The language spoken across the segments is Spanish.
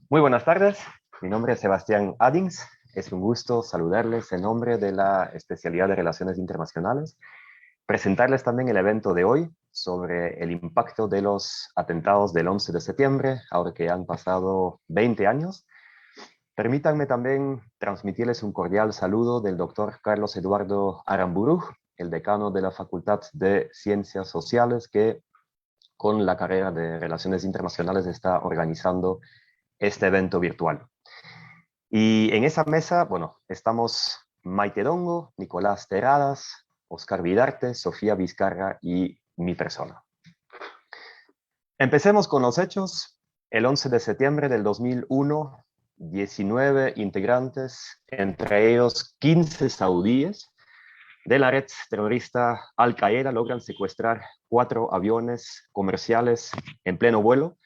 Muy buenas tardes, mi nombre es Sebastián Adings. Es un gusto saludarles en nombre de la especialidad de Relaciones Internacionales, presentarles también el evento de hoy sobre el impacto de los atentados del 11 de septiembre, ahora que han pasado 20 años. Permítanme también transmitirles un cordial saludo del doctor Carlos Eduardo Aramburu, el decano de la Facultad de Ciencias Sociales, que con la carrera de Relaciones Internacionales está organizando este evento virtual. Y en esa mesa, bueno, estamos Maite Dongo, Nicolás Terradas, Oscar Vidarte, Sofía Vizcarra y mi persona. Empecemos con los hechos. El 11 de septiembre del 2001, 19 integrantes, entre ellos 15 saudíes, de la red terrorista Al-Qaeda logran secuestrar 4 aviones comerciales en pleno vuelo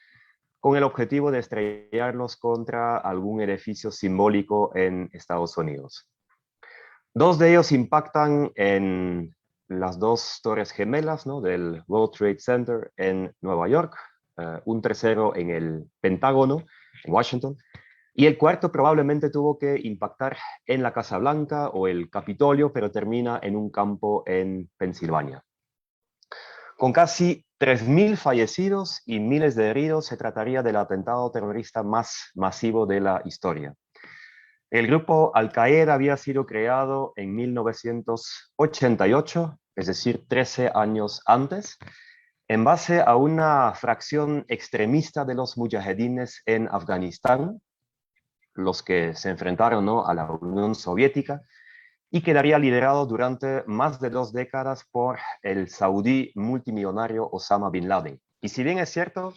con el objetivo de estrellarlos contra algún edificio simbólico en Estados Unidos. 2 de ellos impactan en las 2 torres gemelas, ¿no?, del World Trade Center en Nueva York, un tercero en el Pentágono, en Washington, y el cuarto probablemente tuvo que impactar en la Casa Blanca o el Capitolio, pero termina en un campo en Pensilvania. Con casi 3.000 fallecidos y miles de heridos, se trataría del atentado terrorista más masivo de la historia. El grupo Al-Qaeda había sido creado en 1988, es decir, 13 años antes, en base a una fracción extremista de los mujahedines en Afganistán, los que se enfrentaron, ¿no?, a la Unión Soviética, y quedaría liderado durante más de 2 décadas por el saudí multimillonario Osama Bin Laden. Y si bien es cierto,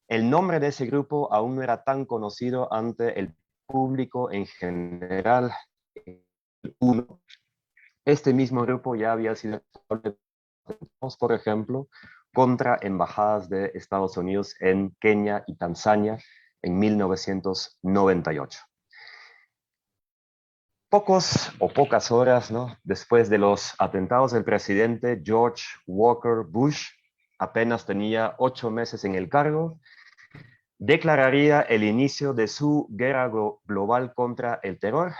el nombre de ese grupo aún no era tan conocido ante el público en general, este mismo grupo ya había sido, por ejemplo, contra embajadas de Estados Unidos en Kenia y Tanzania en 1998. Pocas horas, ¿no?, después de los atentados, del presidente George Walker Bush, apenas tenía 8 meses en el cargo, declararía el inicio de su guerra global contra el terror,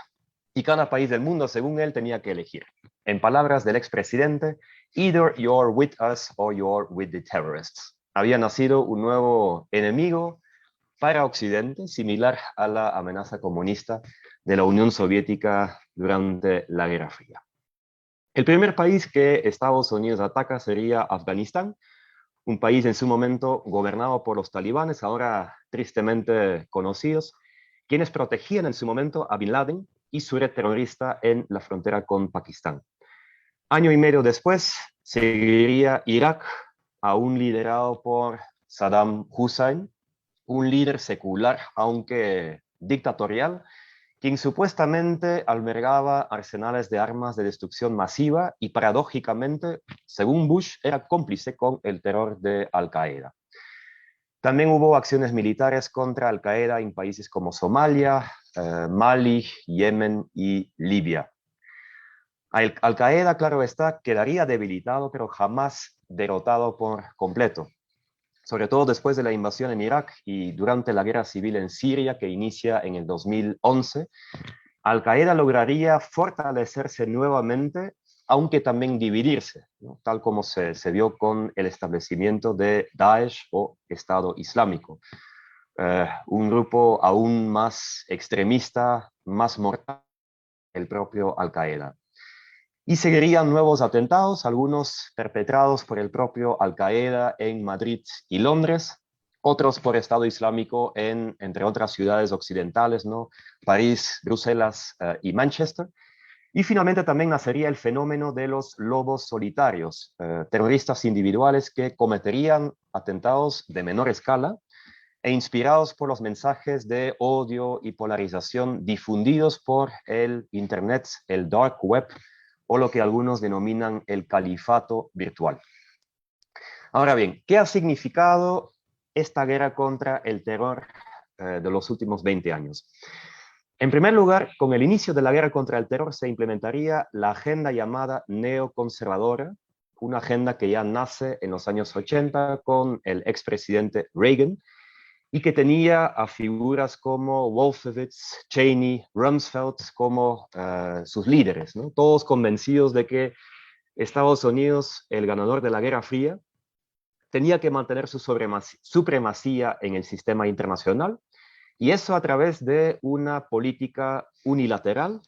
y cada país del mundo, según él, tenía que elegir. En palabras del expresidente, either you're with us or you're with the terrorists. Había nacido un nuevo enemigo para Occidente, similar a la amenaza comunista de la Unión Soviética durante la Guerra Fría. El primer país que Estados Unidos ataca sería Afganistán, un país en su momento gobernado por los talibanes, ahora tristemente conocidos, quienes protegían en su momento a Bin Laden y su red terrorista en la frontera con Pakistán. Año y medio después, seguiría Irak, aún liderado por Saddam Hussein, un líder secular, aunque dictatorial, quien supuestamente albergaba arsenales de armas de destrucción masiva y paradójicamente, según Bush, era cómplice con el terror de Al-Qaeda. También hubo acciones militares contra Al-Qaeda en países como Somalia, Mali, Yemen y Libia. Al-Qaeda, claro está, quedaría debilitado, pero jamás derrotado por completo, sobre todo después de la invasión en Irak y durante la guerra civil en Siria, que inicia en el 2011, Al-Qaeda lograría fortalecerse nuevamente, aunque también dividirse, ¿no?, tal como se vio con el establecimiento de Daesh o Estado Islámico, un grupo aún más extremista, más mortal que el propio Al-Qaeda. Y seguirían nuevos atentados, algunos perpetrados por el propio Al-Qaeda en Madrid y Londres, otros por Estado Islámico entre otras ciudades occidentales, ¿no?, París, Bruselas y Manchester. Y finalmente también nacería el fenómeno de los lobos solitarios, terroristas individuales que cometerían atentados de menor escala e inspirados por los mensajes de odio y polarización difundidos por el Internet, el Dark Web, o lo que algunos denominan el califato virtual. Ahora bien, ¿qué ha significado esta guerra contra el terror de los últimos 20 años? En primer lugar, con el inicio de la guerra contra el terror se implementaría la agenda llamada neoconservadora, una agenda que ya nace en los años 80 con el expresidente Reagan y que tenía a figuras como Wolfowitz, Cheney, Rumsfeld como sus líderes, ¿no? Todos convencidos de que Estados Unidos, el ganador de la Guerra Fría, tenía que mantener su supremacía en el sistema internacional, y eso a través de una política unilateral,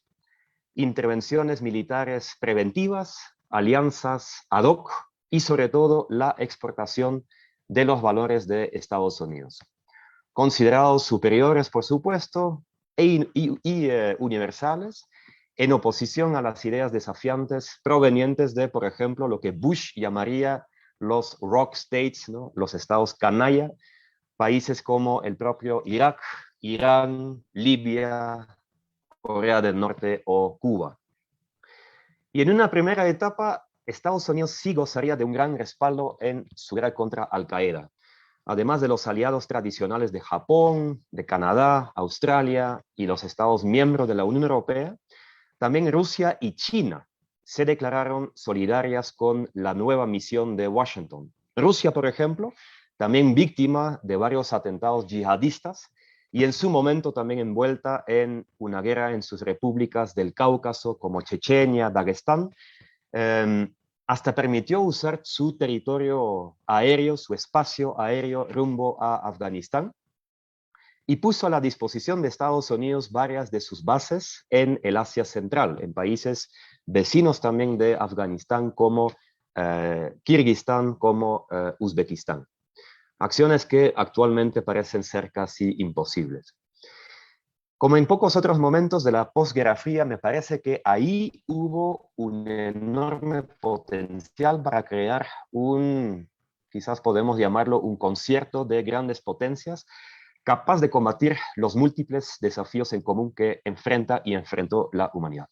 intervenciones militares preventivas, alianzas ad hoc y sobre todo la exportación de los valores de Estados Unidos, considerados superiores, por supuesto, universales, en oposición a las ideas desafiantes provenientes de, por ejemplo, lo que Bush llamaría los rock states, ¿no? Los estados canalla, países como el propio Irak, Irán, Libia, Corea del Norte o Cuba. Y en una primera etapa, Estados Unidos sí gozaría de un gran respaldo en su guerra contra Al-Qaeda, además de los aliados tradicionales de Japón, de Canadá, Australia y los Estados miembros de la Unión Europea. También Rusia y China se declararon solidarias con la nueva misión de Washington. Rusia, por ejemplo, también víctima de varios atentados yihadistas y en su momento también envuelta en una guerra en sus repúblicas del Cáucaso como Chechenia, Dagestán, hasta permitió usar su territorio aéreo, su espacio aéreo rumbo a Afganistán, y puso a la disposición de Estados Unidos varias de sus bases en el Asia Central, en países vecinos también de Afganistán como Kirguistán, como Uzbekistán. Acciones que actualmente parecen ser casi imposibles. Como en pocos otros momentos de la posguerra fría, me parece que ahí hubo un enorme potencial para crear quizás podemos llamarlo un concierto de grandes potencias, capaz de combatir los múltiples desafíos en común que enfrenta y enfrentó la humanidad.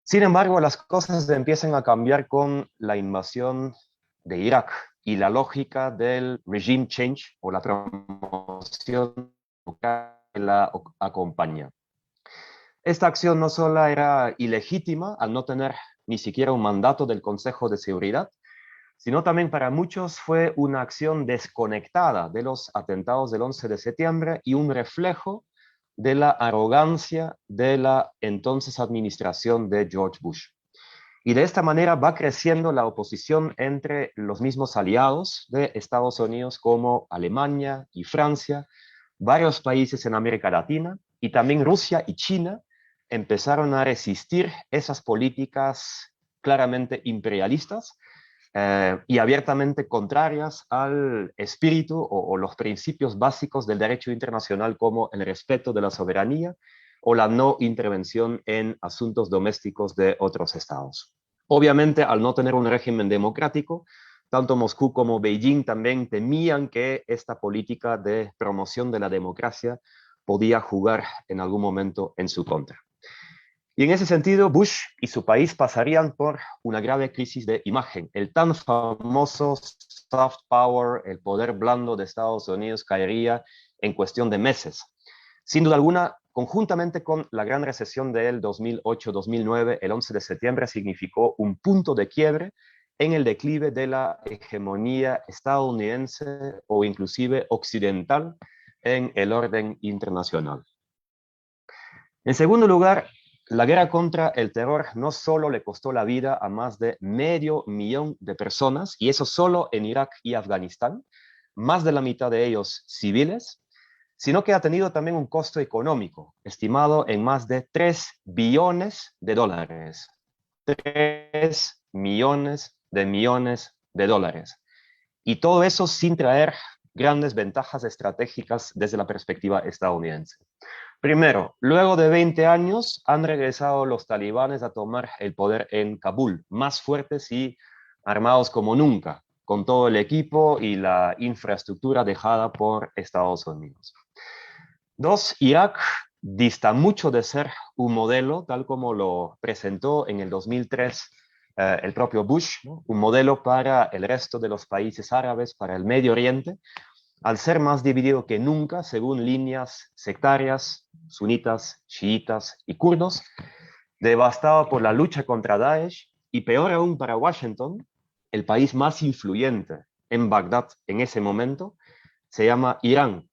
Sin embargo, las cosas empiezan a cambiar con la invasión de Irak y la lógica del regime change o la promoción que la acompaña. Esta acción no solo era ilegítima al no tener ni siquiera un mandato del Consejo de Seguridad, sino también para muchos fue una acción desconectada de los atentados del 11 de septiembre y un reflejo de la arrogancia de la entonces administración de George Bush. Y de esta manera va creciendo la oposición entre los mismos aliados de Estados Unidos como Alemania y Francia, varios países en América Latina y también Rusia y China empezaron a resistir esas políticas claramente imperialistas y abiertamente contrarias al espíritu o los principios básicos del derecho internacional como el respeto de la soberanía o la no intervención en asuntos domésticos de otros estados. Obviamente, al no tener un régimen democrático, tanto Moscú como Beijing también temían que esta política de promoción de la democracia podía jugar en algún momento en su contra. Y en ese sentido, Bush y su país pasarían por una grave crisis de imagen. El tan famoso soft power, el poder blando de Estados Unidos, caería en cuestión de meses. Sin duda alguna, conjuntamente con la gran recesión del 2008-2009, el 11 de septiembre significó un punto de quiebre en el declive de la hegemonía estadounidense o inclusive occidental en el orden internacional. En segundo lugar, la guerra contra el terror no solo le costó la vida a más de 500.000 de personas, y eso solo en Irak y Afganistán, más de la mitad de ellos civiles, sino que ha tenido también un costo económico, estimado en más de 3 billones de dólares. 3 millones de dólares. Y todo eso sin traer grandes ventajas estratégicas desde la perspectiva estadounidense. Primero, luego de 20 años han regresado los talibanes a tomar el poder en Kabul, más fuertes y armados como nunca, con todo el equipo y la infraestructura dejada por Estados Unidos. Dos, Irak dista mucho de ser un modelo, tal como lo presentó en el 2003 el propio Bush, ¿no? Un modelo para el resto de los países árabes, para el Medio Oriente, al ser más dividido que nunca según líneas sectarias, sunitas, chiitas y kurdos, devastado por la lucha contra Daesh y peor aún para Washington, el país más influyente en Bagdad en ese momento, se llama Irán,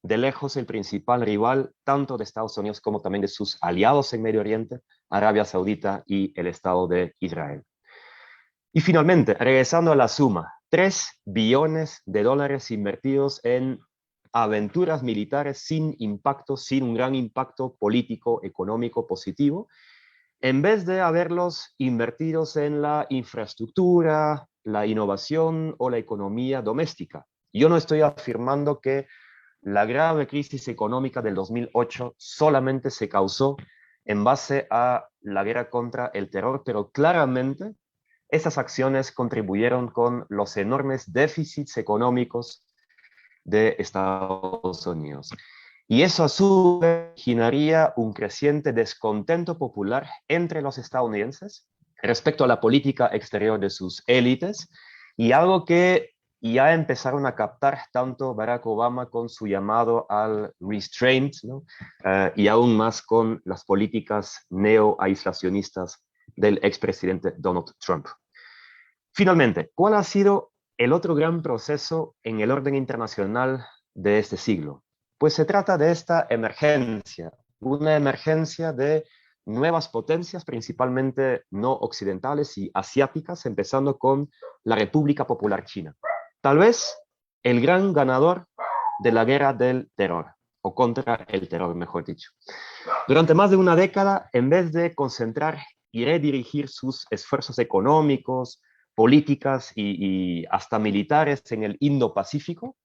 de lejos el principal rival tanto de Estados Unidos como también de sus aliados en Medio Oriente, Arabia Saudita y el Estado de Israel. Y finalmente, regresando a la suma, 3 billones de dólares invertidos en aventuras militares sin impacto, sin un gran impacto político, económico, positivo, en vez de haberlos invertidos en la infraestructura, la innovación o la economía doméstica. Yo no estoy afirmando que la grave crisis económica del 2008 solamente se causó en base a la guerra contra el terror, pero claramente esas acciones contribuyeron con los enormes déficits económicos de Estados Unidos. Y eso a su vez originaría un creciente descontento popular entre los estadounidenses respecto a la política exterior de sus élites, y algo que ya empezaron a captar tanto Barack Obama con su llamado al restraint, ¿no? Y aún más con las políticas neo-aislacionistas del expresidente Donald Trump. Finalmente, ¿cuál ha sido el otro gran proceso en el orden internacional de este siglo? Pues se trata de esta emergencia, una emergencia de nuevas potencias, principalmente no occidentales y asiáticas, empezando con la República Popular China. Tal vez el gran ganador de la guerra del terror, o contra el terror, mejor dicho. Durante más de una década, en vez de concentrar y redirigir sus esfuerzos económicos, políticas y hasta militares en el Indo-Pacífico,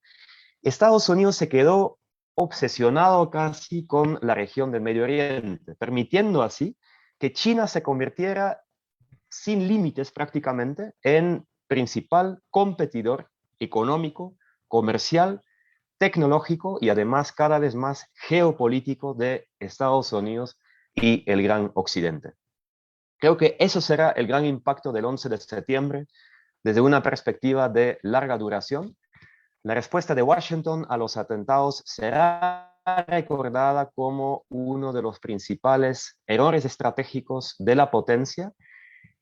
Estados Unidos se quedó obsesionado casi con la región del Medio Oriente, permitiendo así que China se convirtiera sin límites prácticamente en principal competidor económico, comercial, tecnológico y además cada vez más geopolítico de Estados Unidos y el Gran Occidente. Creo que eso será el gran impacto del 11 de septiembre desde una perspectiva de larga duración. La respuesta de Washington a los atentados será recordada como uno de los principales errores estratégicos de la potencia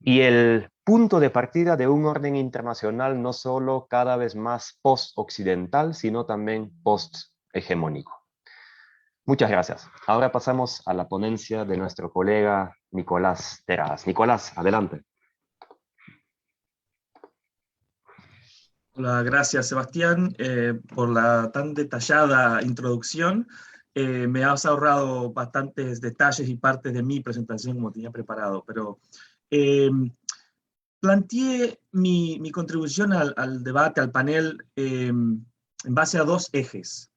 y el punto de partida de un orden internacional no solo cada vez más post-occidental, sino también post-hegemónico. Muchas gracias. Ahora pasamos a la ponencia de nuestro colega Nicolás Terraz. Nicolás, adelante. Hola, gracias Sebastián por la tan detallada introducción. Me has ahorrado bastantes detalles y partes de mi presentación como tenía preparado, pero planteé mi contribución al debate, al panel, en base a 2 ejes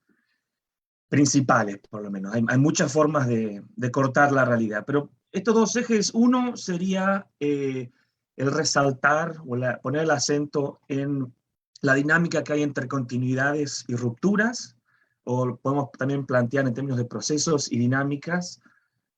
principales, por lo menos. Hay muchas formas de cortar la realidad, pero estos 2 ejes, uno sería el resaltar o poner el acento en la dinámica que hay entre continuidades y rupturas, o podemos también plantear en términos de procesos y dinámicas,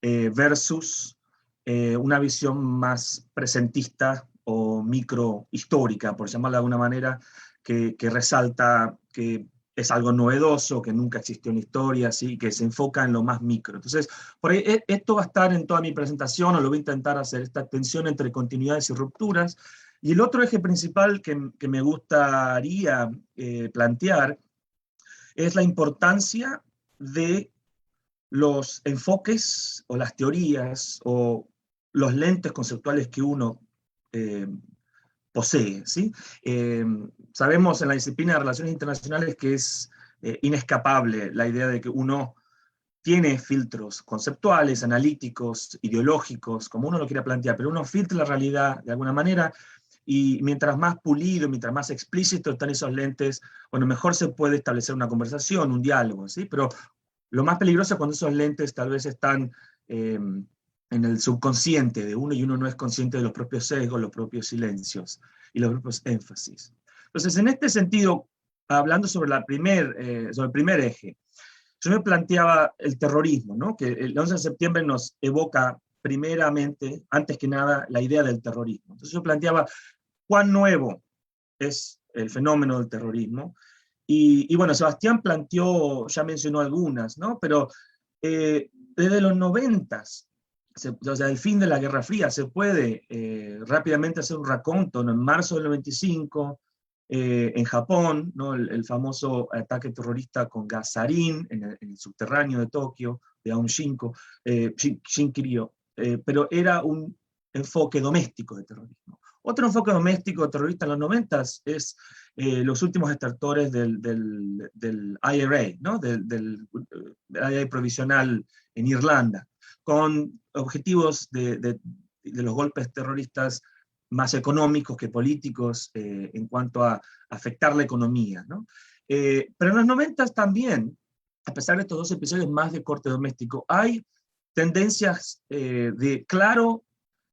versus una visión más presentista o microhistórica, por llamarlo de alguna manera, que resalta que es algo novedoso, que nunca existió en la historia, ¿sí? Que se enfoca en lo más micro. Entonces, por ahí, esto va a estar en toda mi presentación, o lo voy a intentar hacer, esta tensión entre continuidades y rupturas. Y el otro eje principal que me gustaría plantear es la importancia de los enfoques o las teorías o los lentes conceptuales que uno posee, ¿sí? Sabemos en la disciplina de relaciones internacionales que es inescapable la idea de que uno tiene filtros conceptuales, analíticos, ideológicos, como uno lo quiera plantear, pero uno filtra la realidad de alguna manera, y mientras más pulido, mientras más explícito están esos lentes, bueno, mejor se puede establecer una conversación, un diálogo, ¿sí? Pero lo más peligroso es cuando esos lentes tal vez están en el subconsciente de uno y uno no es consciente de los propios sesgos, los propios silencios y los propios énfasis. Entonces, en este sentido, hablando sobre sobre el primer eje, yo me planteaba el terrorismo, ¿no? Que el 11 de septiembre nos evoca primeramente, antes que nada, la idea del terrorismo. Entonces yo planteaba cuán nuevo es el fenómeno del terrorismo. Y bueno, Sebastián planteó, ya mencionó algunas, ¿no? Pero desde los 90s, o sea, el fin de la Guerra Fría, se puede rápidamente hacer un raconto, ¿no? En marzo del 95, En Japón, ¿no? El famoso ataque terrorista con gas sarín en el subterráneo de Tokio, de Aum Shinkirio, pero era un enfoque doméstico de terrorismo. Otro enfoque doméstico terrorista en los 90 es los últimos estertores del IRA, ¿no? del IRA provisional en Irlanda, con objetivos de los golpes terroristas más económicos que políticos en cuanto a afectar la economía, ¿no? Pero en los 90 también, a pesar de estos dos episodios más de corte doméstico, hay tendencias de claro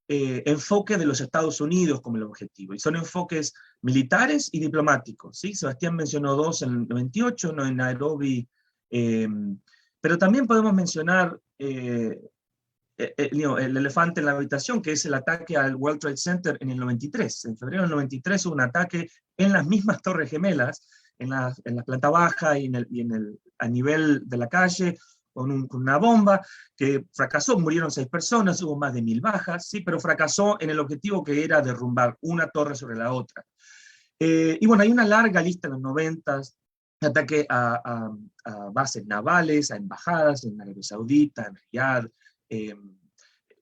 enfoque de los Estados Unidos como el objetivo, y son enfoques militares y diplomáticos, ¿sí? Sebastián mencionó dos en el 98, no en Nairobi, pero también podemos mencionar el elefante en la habitación, que es el ataque al World Trade Center en el 93. En febrero del 93 hubo un ataque en las mismas Torres Gemelas, en la planta baja y a nivel de la calle, con una bomba que fracasó, murieron 6 personas, hubo más de 1000 bajas, ¿sí? Pero fracasó en el objetivo que era derrumbar una torre sobre la otra. Y bueno, hay una larga lista en los 90, ataque a bases navales, a embajadas en Arabia Saudita, en Riyadh.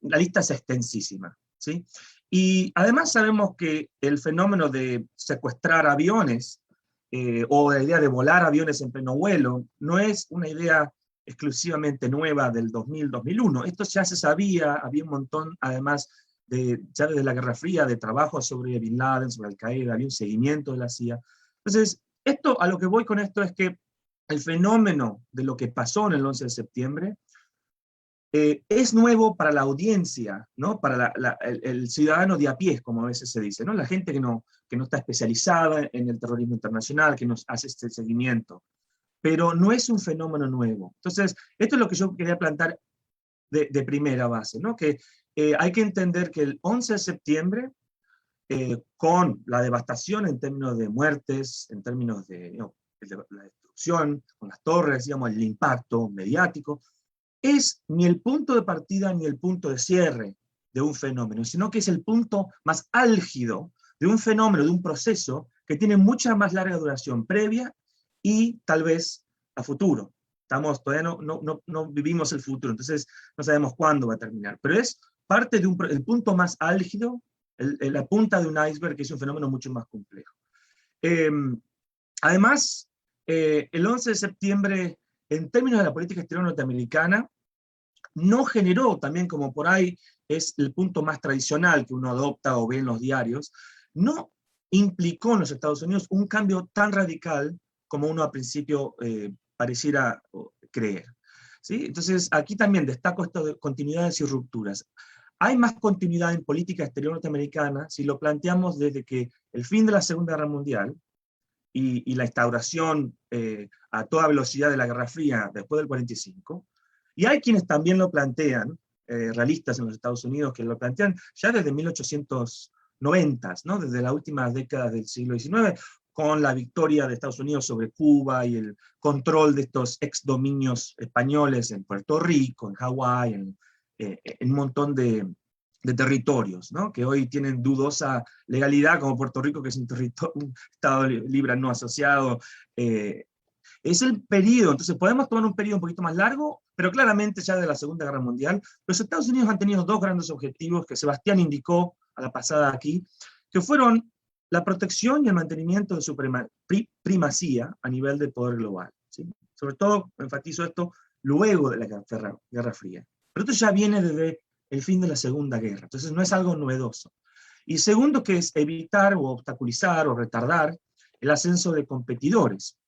La lista es extensísima, ¿sí? Y además sabemos que el fenómeno de secuestrar aviones o la idea de volar aviones en pleno vuelo no es una idea exclusivamente nueva del 2000-2001. Esto ya se sabía, había un montón, además, ya desde la Guerra Fría, de trabajo sobre Bin Laden, sobre Al-Qaeda, había un seguimiento de la CIA. Entonces, a lo que voy con esto es que el fenómeno de lo que pasó en el 11 de septiembre es nuevo para la audiencia, ¿no? Para el ciudadano de a pie, como a veces se dice, ¿no? La gente que no está especializada en el terrorismo internacional, que nos hace este seguimiento. Pero no es un fenómeno nuevo. Entonces, esto es lo que yo quería plantear de primera base, ¿no? Que hay que entender que el 11 de septiembre, con la devastación en términos de muertes, en términos de la destrucción, con las torres, digamos, el impacto mediático, es ni el punto de partida ni el punto de cierre de un fenómeno, sino que es el punto más álgido de un fenómeno, de un proceso que tiene mucha más larga duración previa y tal vez a futuro. Todavía no vivimos el futuro, entonces no sabemos cuándo va a terminar, pero es parte de el punto más álgido, la punta de un iceberg, que es un fenómeno mucho más complejo. Además, el 11 de septiembre, en términos de la política exterior norteamericana, no generó, también como por ahí es el punto más tradicional que uno adopta o ve en los diarios, no implicó en los Estados Unidos un cambio tan radical como uno al principio pareciera creer, ¿sí? Entonces, aquí también destaco esto de continuidades y rupturas. Hay más continuidad en política exterior norteamericana si lo planteamos desde que el fin de la Segunda Guerra Mundial y la instauración a toda velocidad de la Guerra Fría después del 45, y hay quienes también lo plantean, realistas en los Estados Unidos, que lo plantean ya desde 1890, ¿no? Desde las últimas décadas del siglo XIX, con la victoria de Estados Unidos sobre Cuba y el control de estos ex dominios españoles en Puerto Rico, en Hawái, en un montón de territorios, ¿no? Que hoy tienen dudosa legalidad, como Puerto Rico, que es un Estado libre no asociado. Es el periodo, entonces podemos tomar un periodo un poquito más largo, pero claramente ya de la Segunda Guerra Mundial, los Estados Unidos han tenido dos grandes objetivos que Sebastián indicó a la pasada aquí, que fueron la protección y el mantenimiento de su primacía a nivel de poder global, ¿sí? Sobre todo, enfatizo esto, luego de la Guerra Fría. Pero esto ya viene desde el fin de la Segunda Guerra, entonces no es algo novedoso. Y segundo, que es evitar o obstaculizar o retardar el ascenso de competidores,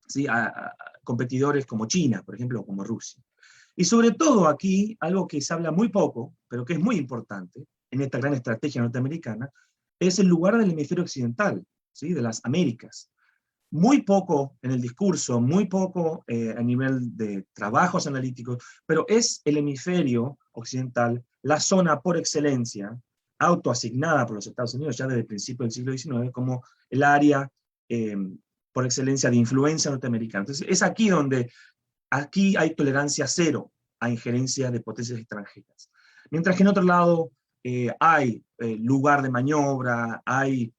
¿sí? A competidores como China, por ejemplo, o como Rusia. Y sobre todo aquí, algo que se habla muy poco, pero que es muy importante en esta gran estrategia norteamericana, es el lugar del hemisferio occidental, ¿sí? De las Américas. Muy poco en el discurso, muy poco a nivel de trabajos analíticos, pero es el hemisferio occidental la zona por excelencia, autoasignada por los Estados Unidos ya desde el principio del siglo XIX, como el área por excelencia de influencia norteamericana. Entonces, es aquí donde aquí hay tolerancia cero a injerencia de potencias extranjeras. Mientras que en otro lado hay lugar de maniobra, hay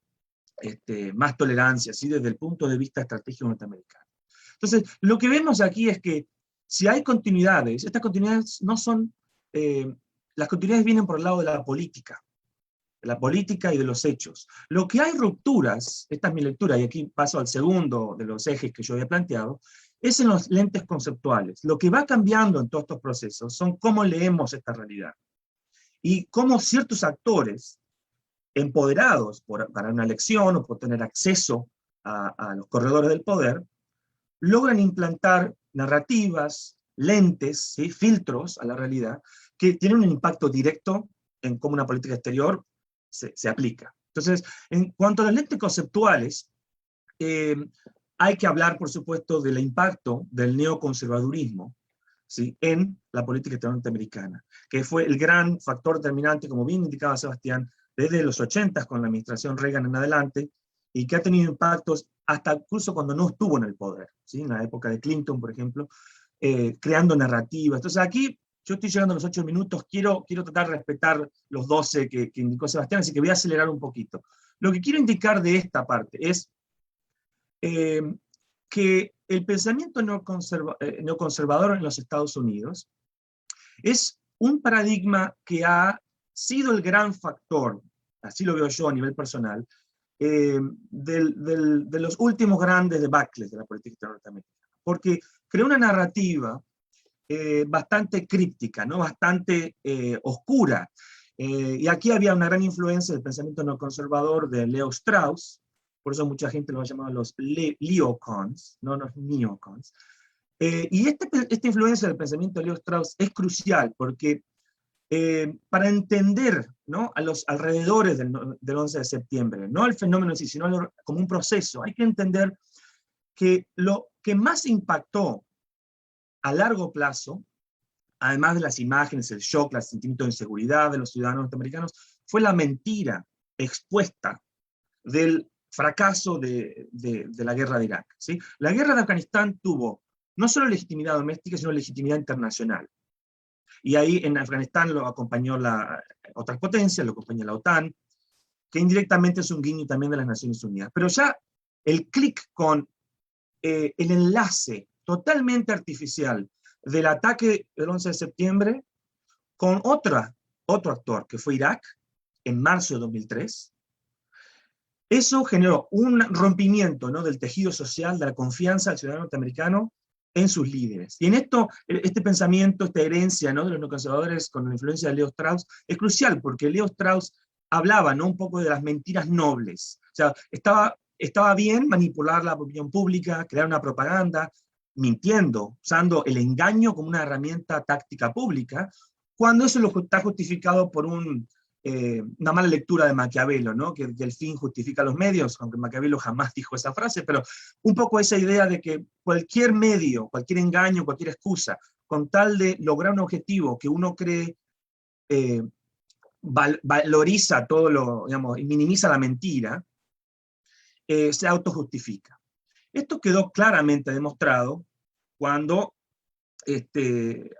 más tolerancia, ¿sí? Desde el punto de vista estratégico norteamericano. Entonces, lo que vemos aquí es que si hay continuidades, estas continuidades no son, las continuidades vienen por el lado de la política y de los hechos. Lo que hay rupturas, esta es mi lectura, y aquí paso al segundo de los ejes que yo había planteado, es en los lentes conceptuales. Lo que va cambiando en todos estos procesos son cómo leemos esta realidad. Y cómo ciertos actores, empoderados para una elección o por tener acceso a los corredores del poder, logran implantar narrativas, lentes, ¿sí? Filtros a la realidad, que tienen un impacto directo en cómo una política exterior se aplica. Entonces, en cuanto a los lentes conceptuales, hay que hablar, por supuesto, del impacto del neoconservadurismo, ¿sí? En la política exterior norteamericana, que fue el gran factor determinante, como bien indicaba Sebastián, desde los 80 con la administración Reagan en adelante, y que ha tenido impactos hasta incluso cuando no estuvo en el poder, ¿sí? En la época de Clinton, por ejemplo, creando narrativas. Entonces aquí, yo estoy llegando a los 8 minutos, quiero tratar de respetar los 12 que indicó Sebastián, así que voy a acelerar un poquito. Lo que quiero indicar de esta parte es que el pensamiento neoconservador en los Estados Unidos es un paradigma que ha sido el gran factor, así lo veo yo a nivel personal, de los últimos grandes debacles de la política norteamericana, porque creó una narrativa bastante críptica, ¿no? Bastante oscura. Y aquí había una gran influencia del pensamiento neoconservador de Leo Strauss, por eso mucha gente lo ha llamado los Leocons, no los neocons. Y esta influencia del pensamiento de Leo Strauss es crucial porque para entender, ¿no? A los alrededores del 11 de septiembre, no el fenómeno en sí, sino como un proceso, hay que entender que lo que más impactó a largo plazo, además de las imágenes, el shock, el sentimiento de inseguridad de los ciudadanos norteamericanos, fue la mentira expuesta del fracaso de la guerra de Irak, ¿sí? La guerra de Afganistán tuvo no solo legitimidad doméstica, sino legitimidad internacional. Y ahí en Afganistán lo acompañó otras potencias, lo acompañó la OTAN, que indirectamente es un guiño también de las Naciones Unidas. Pero ya el clic con el enlace totalmente artificial del ataque del 11 de septiembre con otro actor, que fue Irak, en marzo de 2003, eso generó un rompimiento, ¿no? Del tejido social, de la confianza del ciudadano norteamericano en sus líderes. Y en esto, este pensamiento, esta herencia, ¿no? De los neoconservadores con la influencia de Leo Strauss es crucial, porque Leo Strauss hablaba, ¿no? Un poco de las mentiras nobles. O sea, estaba bien manipular la opinión pública, crear una propaganda, mintiendo, usando el engaño como una herramienta táctica pública, cuando eso lo está justificado por una mala lectura de Maquiavelo, ¿no? Que el fin justifica los medios, aunque Maquiavelo jamás dijo esa frase, pero un poco esa idea de que cualquier medio, cualquier engaño, cualquier excusa, con tal de lograr un objetivo que uno cree valoriza todo digamos, y minimiza la mentira, se autojustifica. Esto quedó claramente demostrado cuando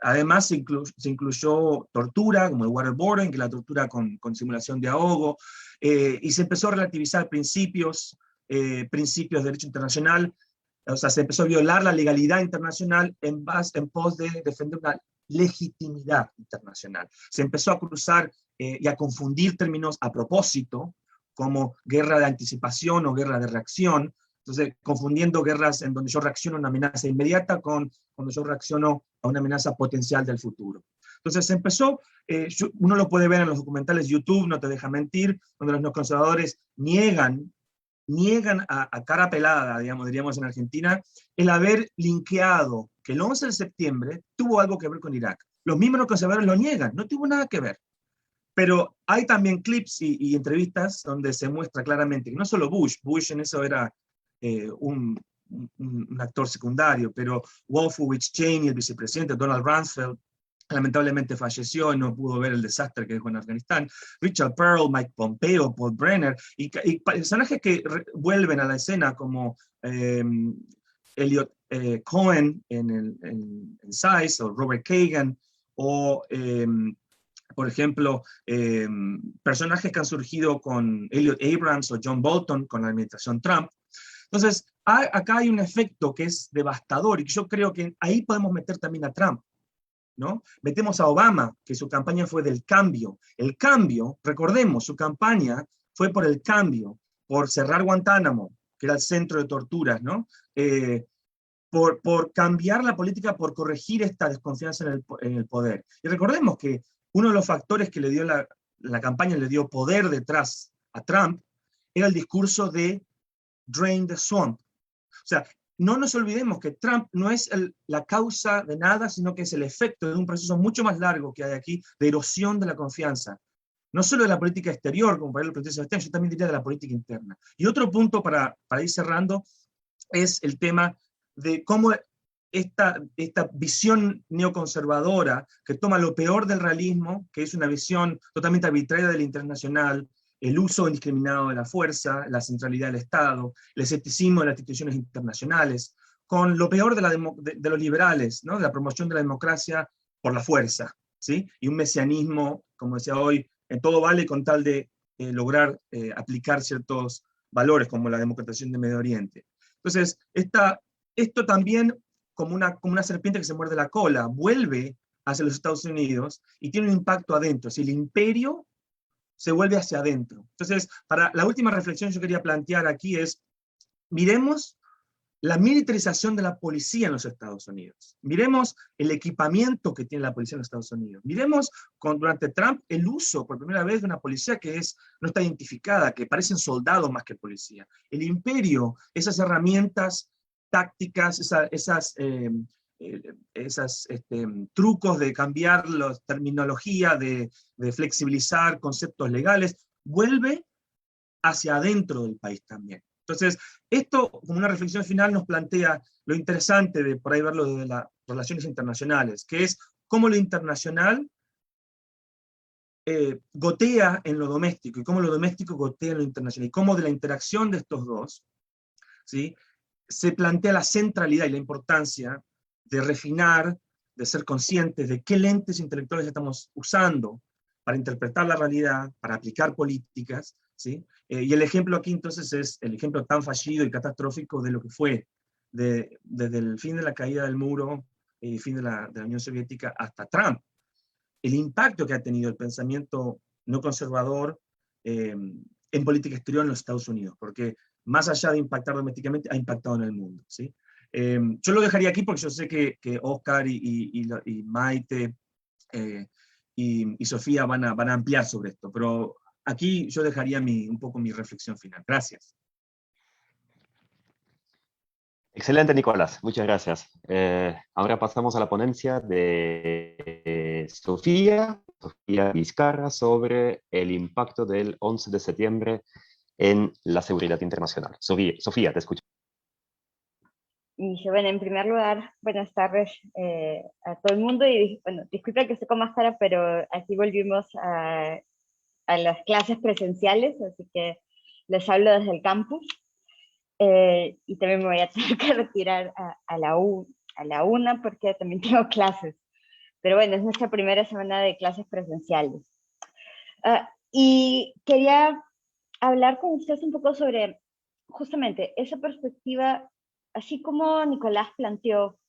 además se incluyó tortura, como el waterboarding, que es la tortura con simulación de ahogo, y se empezó a relativizar principios de derecho internacional, o sea, se empezó a violar la legalidad internacional en pos de defender una legitimidad internacional. Se empezó a cruzar y a confundir términos a propósito, como guerra de anticipación o guerra de reacción, entonces confundiendo guerras en donde yo reacciono a una amenaza inmediata con cuando yo reacciono a una amenaza potencial del futuro. Entonces se empezó, uno lo puede ver en los documentales YouTube, no te deja mentir, donde los neoconservadores niegan a cara pelada, diríamos en Argentina, el haber linkeado que el 11 de septiembre tuvo algo que ver con Irak. Los mismos neoconservadores lo niegan, no tuvo nada que ver. Pero hay también clips y entrevistas donde se muestra claramente que no solo Bush en eso era un actor secundario, pero Wolfowitz Cheney, el vicepresidente, Donald Rumsfeld, lamentablemente falleció y no pudo ver el desastre que dejó en Afganistán, Richard Pearl, Mike Pompeo, Paul Brenner, y personajes que vuelven a la escena como Elliot Cohen en SAIS, o Robert Kagan, o Por ejemplo, personajes que han surgido con Elliot Abrams o John Bolton con la administración Trump. Entonces, acá hay un efecto que es devastador, y yo creo que ahí podemos meter también a Trump, ¿no? Metemos a Obama, que su campaña fue del cambio. El cambio, recordemos, su campaña fue por el cambio, por cerrar Guantánamo, que era el centro de torturas, ¿no? Por cambiar la política, por corregir esta desconfianza en el poder. Y recordemos que uno de los factores que le dio la campaña, le dio poder detrás a Trump, era el discurso de Drain the Swamp. O sea, no nos olvidemos que Trump no es la causa de nada, sino que es el efecto de un proceso mucho más largo que hay aquí, de erosión de la confianza. No solo de la política exterior, como para el proceso externo, yo también diría de la política interna. Y otro punto para ir cerrando es el tema de cómo esta visión neoconservadora que toma lo peor del realismo, que es una visión totalmente arbitraria del internacional, el uso indiscriminado de la fuerza, la centralidad del Estado, el escepticismo de las instituciones internacionales, con lo peor de los liberales, ¿no? De la promoción de la democracia por la fuerza, ¿sí? Y un mesianismo, como decía hoy, en todo vale con tal de lograr aplicar ciertos valores, como la democratización de Medio Oriente. Entonces, esto también, como una serpiente que se muerde la cola, vuelve hacia los Estados Unidos y tiene un impacto adentro. Si el imperio se vuelve hacia adentro. Entonces, para la última reflexión que yo quería plantear aquí es, miremos la militarización de la policía en los Estados Unidos. Miremos el equipamiento que tiene la policía en los Estados Unidos. Miremos durante Trump el uso por primera vez de una policía que no está identificada, que parecen soldados más que policía. El imperio, esas herramientas tácticas, esos trucos de cambiar la terminología, de flexibilizar conceptos legales, vuelve hacia adentro del país también. Entonces, esto, como una reflexión final, nos plantea lo interesante de por ahí verlo desde las relaciones internacionales, que es cómo lo internacional gotea en lo doméstico, y cómo lo doméstico gotea en lo internacional, y cómo de la interacción de estos dos, ¿sí?, se plantea la centralidad y la importancia de refinar, de ser conscientes de qué lentes intelectuales estamos usando para interpretar la realidad, para aplicar políticas, ¿sí? Y el ejemplo aquí entonces es el ejemplo tan fallido y catastrófico de lo que fue desde el fin de la caída del muro y fin de la Unión Soviética hasta Trump. El impacto que ha tenido el pensamiento no conservador en política exterior en los Estados Unidos, porque más allá de impactar domésticamente, ha impactado en el mundo, ¿sí? Yo lo dejaría aquí porque yo sé que Oscar y Maite y Sofía van a ampliar sobre esto, pero aquí yo dejaría un poco mi reflexión final. Gracias. Excelente, Nicolás. Muchas gracias. Ahora pasamos a la ponencia de Sofía Vizcarra sobre el impacto del 11 de septiembre en la seguridad internacional. Sofía, te escucho. Y bueno, en primer lugar, buenas tardes a todo el mundo, y bueno, disculpa que estoy con máscara, pero aquí volvimos a las clases presenciales, así que les hablo desde el campus, y también me voy a tener que retirar a la una porque también tengo clases, pero bueno, es nuestra primera semana de clases presenciales. Y quería hablar con ustedes un poco sobre justamente esa perspectiva, así como Nicolás planteó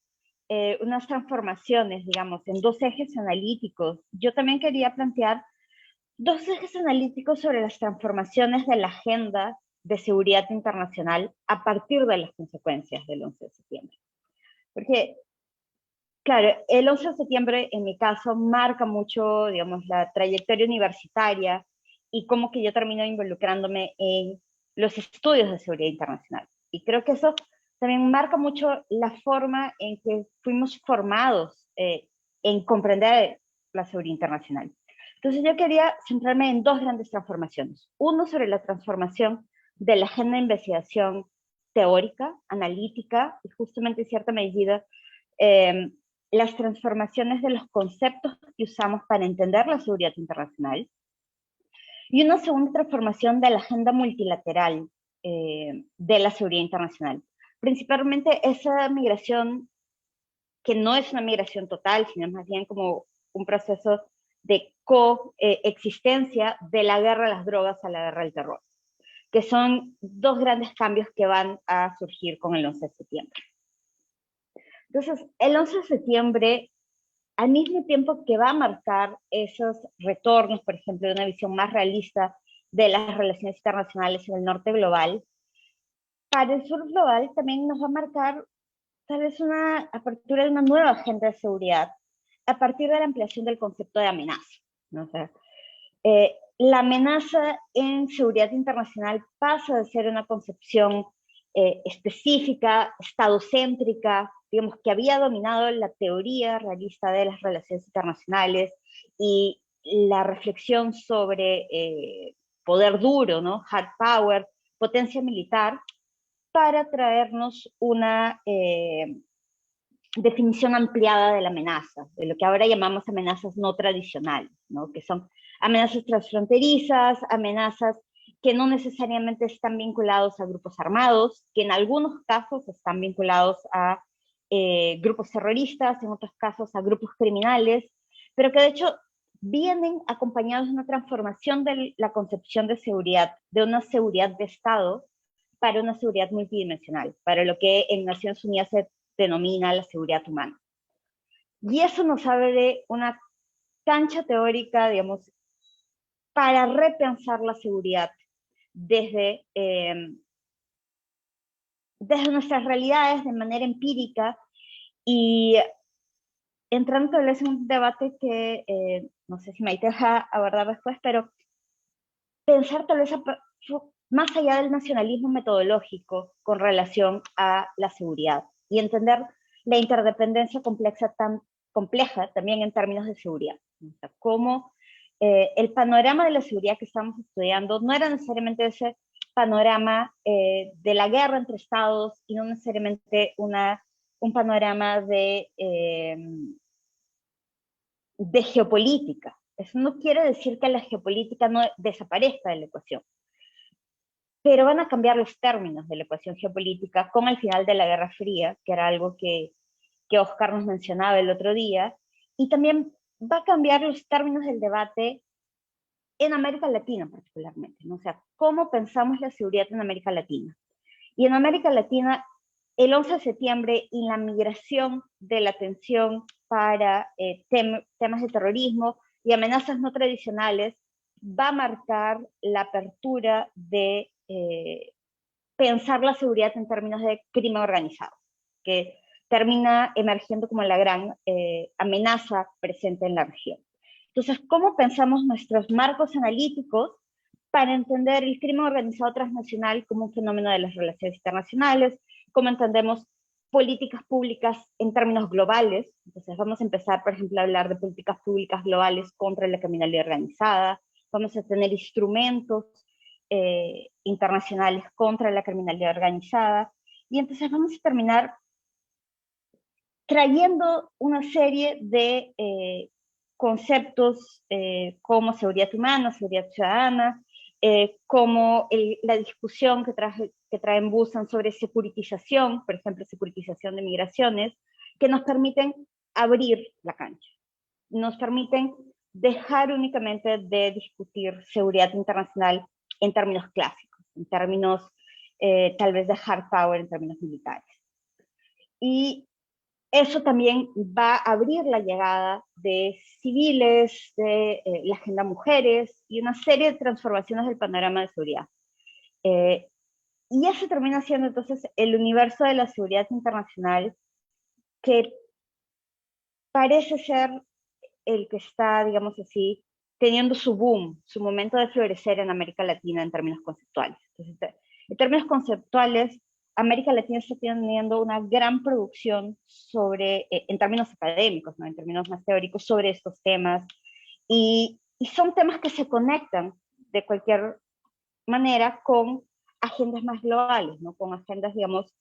unas transformaciones, digamos, en dos ejes analíticos. Yo también quería plantear dos ejes analíticos sobre las transformaciones de la agenda de seguridad internacional a partir de las consecuencias del 11 de septiembre. Porque, claro, el 11 de septiembre, en mi caso, marca mucho, digamos, la trayectoria universitaria y cómo que yo termino involucrándome en los estudios de seguridad internacional. Y creo que eso también marca mucho la forma en que fuimos formados en comprender la seguridad internacional. Entonces yo quería centrarme en dos grandes transformaciones. Uno sobre la transformación de la agenda de investigación teórica, analítica, y justamente en cierta medida las transformaciones de los conceptos que usamos para entender la seguridad internacional. Y una segunda transformación de la agenda multilateral de la seguridad internacional. Principalmente esa migración que no es una migración total, sino más bien como un proceso de coexistencia de la guerra a las drogas a la guerra al terror, que son dos grandes cambios que van a surgir con el 11 de septiembre. Entonces, el 11 de septiembre, al mismo tiempo que va a marcar esos retornos, por ejemplo, de una visión más realista de las relaciones internacionales en el norte global, para el sur global también nos va a marcar tal vez una apertura de una nueva agenda de seguridad a partir de la ampliación del concepto de amenaza, ¿no? O sea, la amenaza en seguridad internacional pasa de ser una concepción específica, estadocéntrica, digamos, que había dominado la teoría realista de las relaciones internacionales y la reflexión sobre poder duro, ¿no? Hard power, potencia militar, para traernos una definición ampliada de la amenaza, de lo que ahora llamamos amenazas no tradicionales, ¿no? Que son amenazas transfronterizas, amenazas que no necesariamente están vinculados a grupos armados, que en algunos casos están vinculados a grupos terroristas, en otros casos a grupos criminales, pero que de hecho vienen acompañados de una transformación de la concepción de seguridad, de una seguridad de Estado para una seguridad multidimensional, para lo que en Naciones Unidas se denomina la seguridad humana. Y eso nos abre una cancha teórica, digamos, para repensar la seguridad desde nuestras realidades de manera empírica y entrando tal vez en un debate que no sé si Maite va a abordar después, pero pensar tal vez más allá del nacionalismo metodológico con relación a la seguridad y entender la interdependencia compleja también en términos de seguridad. O sea, cómo el panorama de la seguridad que estamos estudiando no era necesariamente ese panorama de la guerra entre estados y no necesariamente un panorama de geopolítica. Eso no quiere decir que la geopolítica no desaparezca de la ecuación, pero van a cambiar los términos de la ecuación geopolítica con el final de la Guerra Fría, que era algo que Oscar nos mencionaba el otro día, y también va a cambiar los términos del debate en América Latina particularmente, ¿no? O sea, cómo pensamos la seguridad en América Latina. Y en América Latina, el 11 de septiembre y la migración de la atención para temas de terrorismo y amenazas no tradicionales va a marcar la apertura de pensar la seguridad en términos de crimen organizado, que termina emergiendo como la gran amenaza presente en la región. Entonces, ¿cómo pensamos nuestros marcos analíticos para entender el crimen organizado transnacional como un fenómeno de las relaciones internacionales? ¿Cómo entendemos políticas públicas en términos globales? Entonces vamos a empezar, por ejemplo, a hablar de políticas públicas globales contra la criminalidad organizada. Vamos a tener instrumentos internacionales contra la criminalidad organizada. Y entonces vamos a terminar trayendo una serie de conceptos como seguridad humana, seguridad ciudadana, como la discusión que traen Busan sobre securitización, por ejemplo, securitización de migraciones, que nos permiten abrir la cancha, nos permiten dejar únicamente de discutir seguridad internacional en términos clásicos, en términos tal vez de hard power, en términos militares. Y eso también va a abrir la llegada de civiles, de la agenda mujeres y una serie de transformaciones del panorama de seguridad. Y eso termina siendo entonces el universo de la seguridad internacional que parece ser el que está, digamos así, teniendo su boom, su momento de florecer en América Latina en términos conceptuales. Entonces, en términos conceptuales, América Latina está teniendo una gran producción sobre, en términos académicos, ¿no? En términos más teóricos, sobre estos temas. Y son temas que se conectan de cualquier manera con agendas más globales, ¿no? Con agendas, digamos,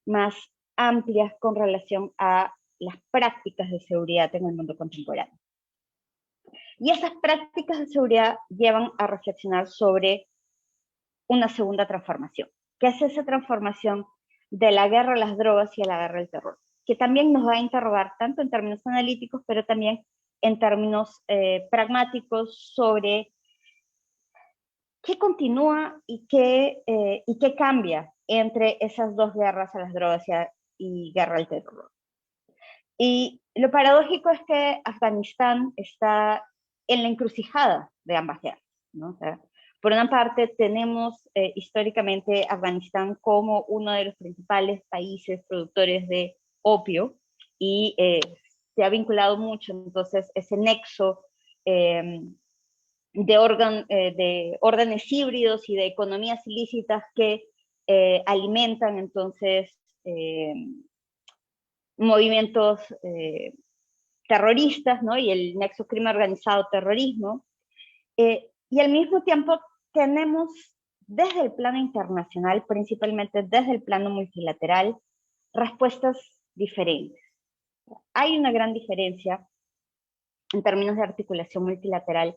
más amplias con relación a las prácticas de seguridad en el mundo contemporáneo. Y esas prácticas de seguridad llevan a reflexionar sobre una segunda transformación, que es esa transformación de la guerra a las drogas y a la guerra al terror, que también nos va a interrogar tanto en términos analíticos, pero también en términos pragmáticos sobre qué continúa y qué cambia entre esas dos guerras a las drogas y guerra al terror. Y lo paradójico es que Afganistán está en la encrucijada de ambas guerras, ¿no? O sea, por una parte, tenemos históricamente Afganistán como uno de los principales países productores de opio y se ha vinculado mucho, entonces, ese nexo de órdenes híbridos y de economías ilícitas que alimentan, entonces, movimientos terroristas, ¿no? Y el nexo crimen organizado terrorismo. Y al mismo tiempo tenemos desde el plano internacional, principalmente desde el plano multilateral, respuestas diferentes. Hay una gran diferencia en términos de articulación multilateral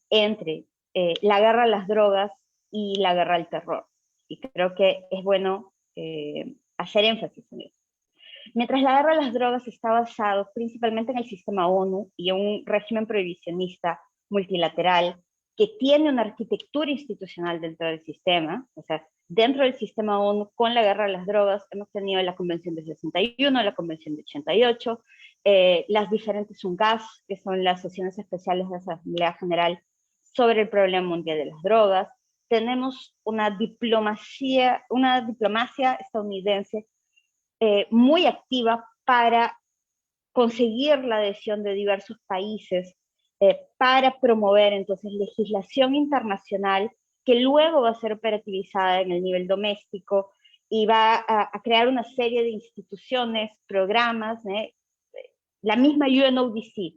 entre la guerra a las drogas y la guerra al terror. Y creo que es bueno hacer énfasis en eso. Mientras la guerra a las drogas está basado principalmente en el sistema ONU y en un régimen prohibicionista multilateral que tiene una arquitectura institucional dentro del sistema, o sea, dentro del sistema ONU con la guerra a las drogas hemos tenido la Convención de 61, la Convención de 88, las diferentes UNGAS, que son las sesiones especiales de la Asamblea General sobre el problema mundial de las drogas. Tenemos una diplomacia estadounidense muy activa para conseguir la adhesión de diversos países, para promover entonces legislación internacional que luego va a ser operativizada en el nivel doméstico y va a crear una serie de instituciones, programas. La misma UNODC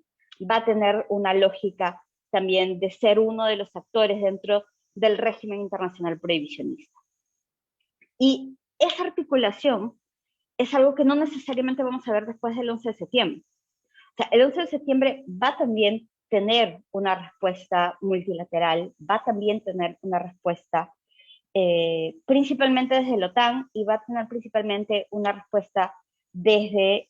va a tener una lógica también de ser uno de los actores dentro del régimen internacional prohibicionista. Y esa articulación es algo que no necesariamente vamos a ver después del 11 de septiembre. O sea, el 11 de septiembre va también tener una respuesta multilateral, va también tener una respuesta principalmente desde la OTAN y va a tener principalmente una respuesta desde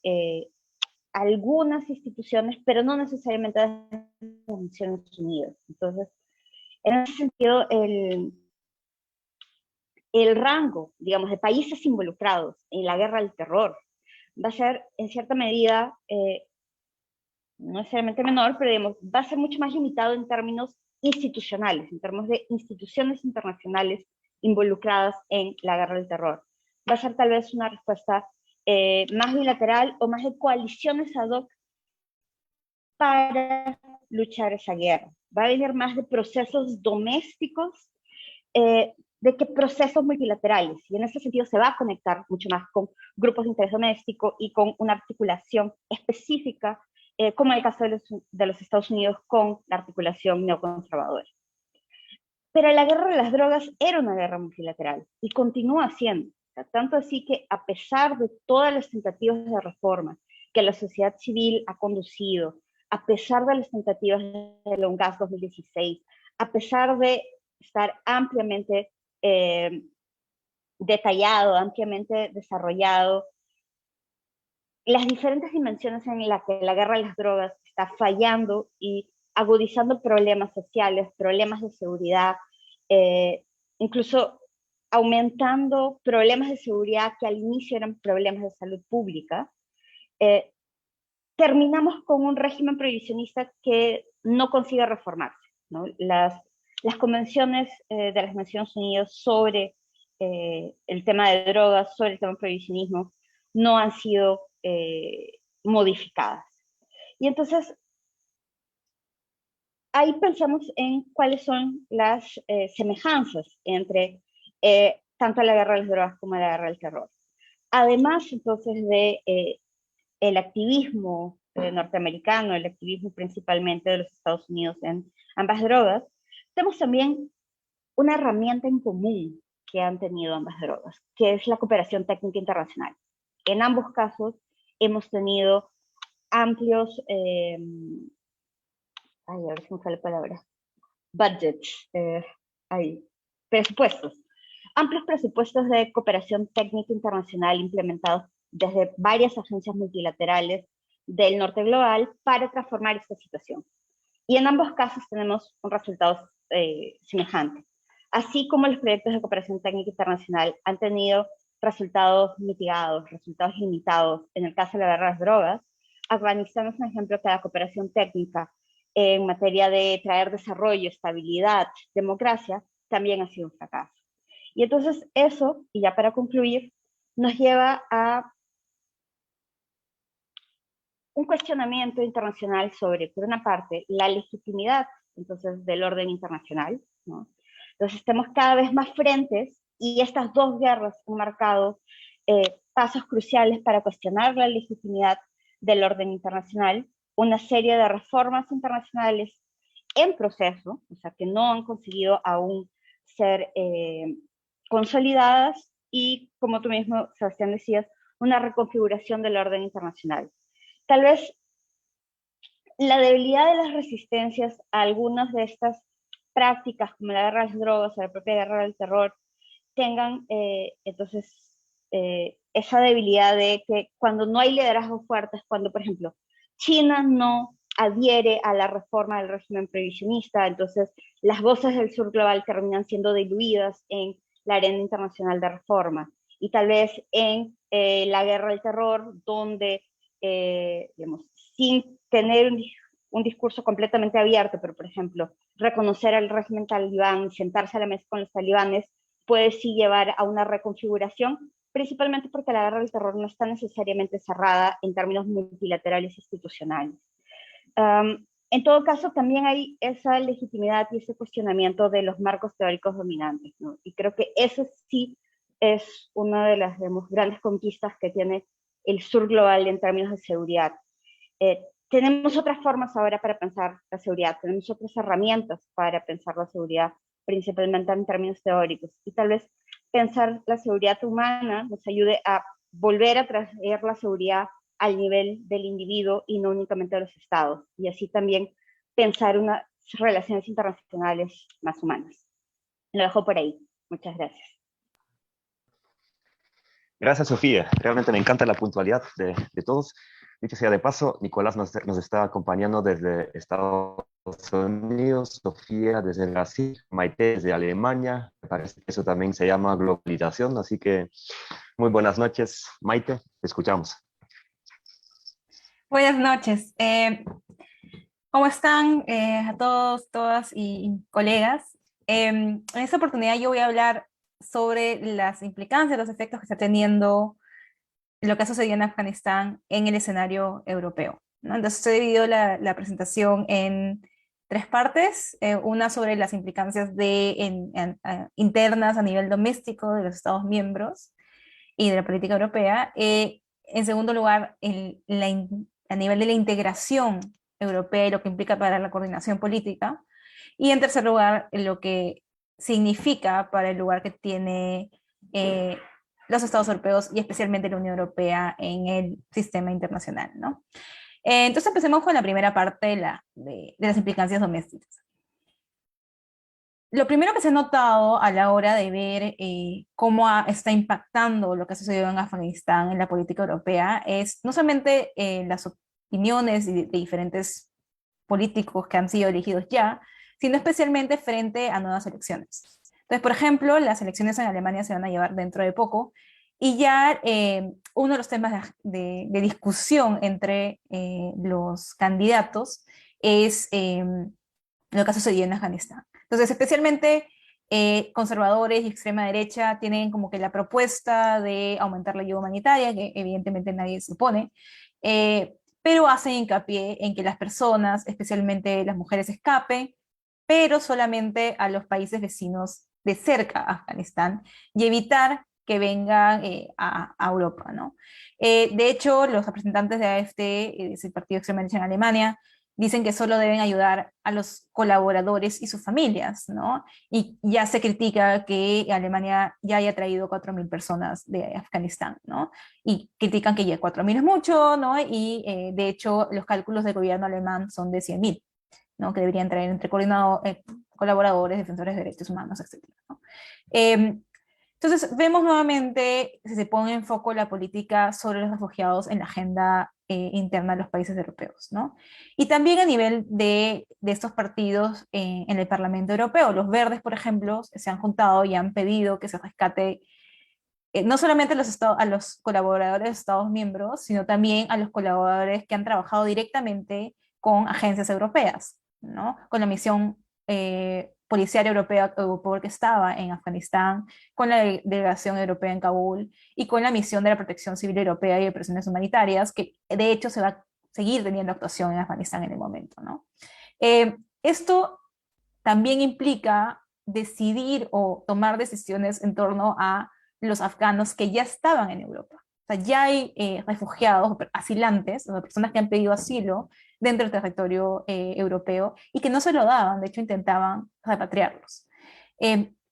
algunas instituciones, pero no necesariamente desde las Naciones Unidas. Entonces, en ese sentido, el rango, digamos, de países involucrados en la guerra al terror va a ser, en cierta medida, no necesariamente menor, pero digamos, va a ser mucho más limitado en términos institucionales, en términos de instituciones internacionales involucradas en la guerra al terror. Va a ser tal vez una respuesta más bilateral o más de coaliciones ad hoc para luchar esa guerra. Va a venir más de procesos domésticos de que procesos multilaterales, y en ese sentido se va a conectar mucho más con grupos de interés doméstico y con una articulación específica, como en el caso de los Estados Unidos con la articulación neoconservadora. Pero la guerra de las drogas era una guerra multilateral y continúa siendo, tanto así que a pesar de todas las tentativas de reforma que la sociedad civil ha conducido, a pesar de las tentativas de UNGAS 2016, a pesar de estar ampliamente detallado, ampliamente desarrollado, las diferentes dimensiones en las que la guerra de las drogas está fallando y agudizando problemas sociales, problemas de seguridad, incluso aumentando problemas de seguridad que al inicio eran problemas de salud pública, terminamos con un régimen prohibicionista que no consigue reformarse, ¿no? Las convenciones de las Naciones Unidas sobre el tema de drogas, sobre el tema del prohibicionismo, no han sido modificadas. Y entonces, ahí pensamos en cuáles son las semejanzas entre tanto la guerra de las drogas como la guerra del terror. Además, entonces, de el activismo norteamericano, el activismo principalmente de los Estados Unidos en ambas drogas, tenemos también una herramienta en común que han tenido ambas drogas, que es la cooperación técnica internacional. En ambos casos hemos tenido amplios, a ver si me sale la palabra, budgets, presupuestos, amplios presupuestos de cooperación técnica internacional implementados desde varias agencias multilaterales, del norte global para transformar esta situación. Y en ambos casos tenemos un resultado semejante. Así como los proyectos de cooperación técnica internacional han tenido resultados mitigados, resultados limitados, en el caso de la guerra de las drogas, Afganistán es un ejemplo que la cooperación técnica en materia de traer desarrollo, estabilidad, democracia, también ha sido un fracaso. Y entonces eso, y ya para concluir, nos lleva a un cuestionamiento internacional sobre, por una parte, la legitimidad entonces del orden internacional, ¿no? Entonces estamos cada vez más frentes y estas dos guerras han marcado pasos cruciales para cuestionar la legitimidad del orden internacional, una serie de reformas internacionales en proceso, o sea, que no han conseguido aún ser consolidadas y, como tú mismo, Sebastián, decías, una reconfiguración del orden internacional. Tal vez la debilidad de las resistencias a algunas de estas prácticas, como la guerra de las drogas o la propia guerra del terror, tengan entonces esa debilidad de que cuando no hay liderazgos fuertes, cuando, por ejemplo, China no adhiere a la reforma del régimen prohibicionista, entonces las voces del sur global terminan siendo diluidas en la arena internacional de reforma. Y tal vez en la guerra del terror, donde, digamos, sin tener un discurso completamente abierto, pero por ejemplo, reconocer al régimen talibán, sentarse a la mesa con los talibanes, puede sí llevar a una reconfiguración, principalmente porque la guerra del terror no está necesariamente cerrada en términos multilaterales institucionales. En todo caso, también hay esa legitimidad y ese cuestionamiento de los marcos teóricos dominantes, ¿no? Y creo que eso sí es una de las, digamos, grandes conquistas que tiene el sur global en términos de seguridad. Tenemos otras formas ahora para pensar la seguridad, tenemos otras herramientas para pensar la seguridad, principalmente en términos teóricos, y tal vez pensar la seguridad humana nos ayude a volver a traer la seguridad al nivel del individuo y no únicamente de los estados, y así también pensar unas relaciones internacionales más humanas. Lo dejo por ahí. Muchas gracias. Gracias, Sofía. Realmente me encanta la puntualidad de todos. Dicho sea de paso, Nicolás nos está acompañando desde Estados Unidos, Sofía desde Brasil, Maite desde Alemania. Me parece que eso también se llama globalización, así que muy buenas noches, Maite, te escuchamos. Buenas noches. ¿Cómo están a todos, todas y colegas? En esta oportunidad yo voy a hablar sobre las implicancias, los efectos que está teniendo lo que ha sucedido en Afganistán en el escenario europeo, ¿no? Entonces he dividido la presentación en tres partes, una sobre las implicancias internas a nivel doméstico de los Estados miembros y de la política europea. En segundo lugar, a nivel de la integración europea y lo que implica para la coordinación política. Y en tercer lugar, lo que significa para el lugar que tiene los Estados europeos y especialmente la Unión Europea en el sistema internacional, ¿no? Entonces empecemos con la primera parte de las implicancias domésticas. Lo primero que se ha notado a la hora de ver cómo está impactando lo que ha sucedido en Afganistán en la política europea es no solamente las opiniones de diferentes políticos que han sido elegidos ya, sino especialmente frente a nuevas elecciones. Entonces, por ejemplo, las elecciones en Alemania se van a llevar dentro de poco y ya uno de los temas de discusión entre los candidatos es lo que ha sucedido en Afganistán. Entonces, especialmente conservadores y extrema derecha tienen como que la propuesta de aumentar la ayuda humanitaria, que evidentemente nadie se opone, pero hacen hincapié en que las personas, especialmente las mujeres, escapen, pero solamente a los países vecinos de cerca a Afganistán y evitar que vengan a Europa, ¿no? De hecho, los representantes de AfD, es el partido de extrema derecha en Alemania, dicen que solo deben ayudar a los colaboradores y sus familias, ¿no? Y ya se critica que Alemania ya haya traído 4.000 personas de Afganistán, ¿no? Y critican que ya 4.000 es mucho, ¿no? Y de hecho los cálculos del gobierno alemán son de 100.000, ¿no? Que deberían traer entre colaboradores, defensores de derechos humanos, etc., ¿no? Entonces vemos nuevamente, si se pone en foco la política sobre los refugiados en la agenda interna de los países europeos, ¿no? Y también a nivel de estos partidos en el Parlamento Europeo. Los verdes, por ejemplo, se han juntado y han pedido que se rescate no solamente a los colaboradores de Estados miembros, sino también a los colaboradores que han trabajado directamente con agencias europeas, ¿no? Con la misión policial europea que estaba en Afganistán, con la delegación europea en Kabul y con la misión de la Protección Civil Europea y de Operaciones Humanitarias, que de hecho se va a seguir teniendo actuación en Afganistán en el momento, ¿no? Esto también implica decidir o tomar decisiones en torno a los afganos que ya estaban en Europa. O sea, ya hay refugiados, asilantes, o personas que han pedido asilo dentro del territorio europeo y que no se lo daban, de hecho intentaban repatriarlos.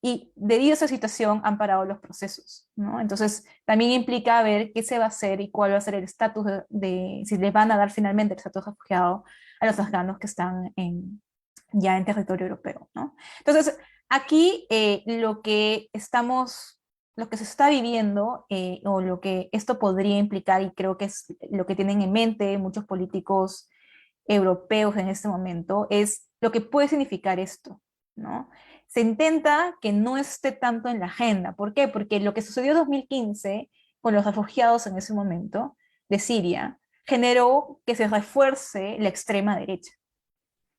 Y debido a esa situación han parado los procesos, ¿no? Entonces también implica ver qué se va a hacer y cuál va a ser el estatus si les van a dar finalmente el estatus de refugiado a los afganos que están ya en territorio europeo, ¿no? Entonces aquí lo que se está viviendo o lo que esto podría implicar, y creo que es lo que tienen en mente muchos políticos europeos en este momento, es lo que puede significar esto, ¿no? Se intenta que no esté tanto en la agenda. ¿Por qué? Porque lo que sucedió en 2015 con los refugiados en ese momento de Siria generó que se refuerce la extrema derecha.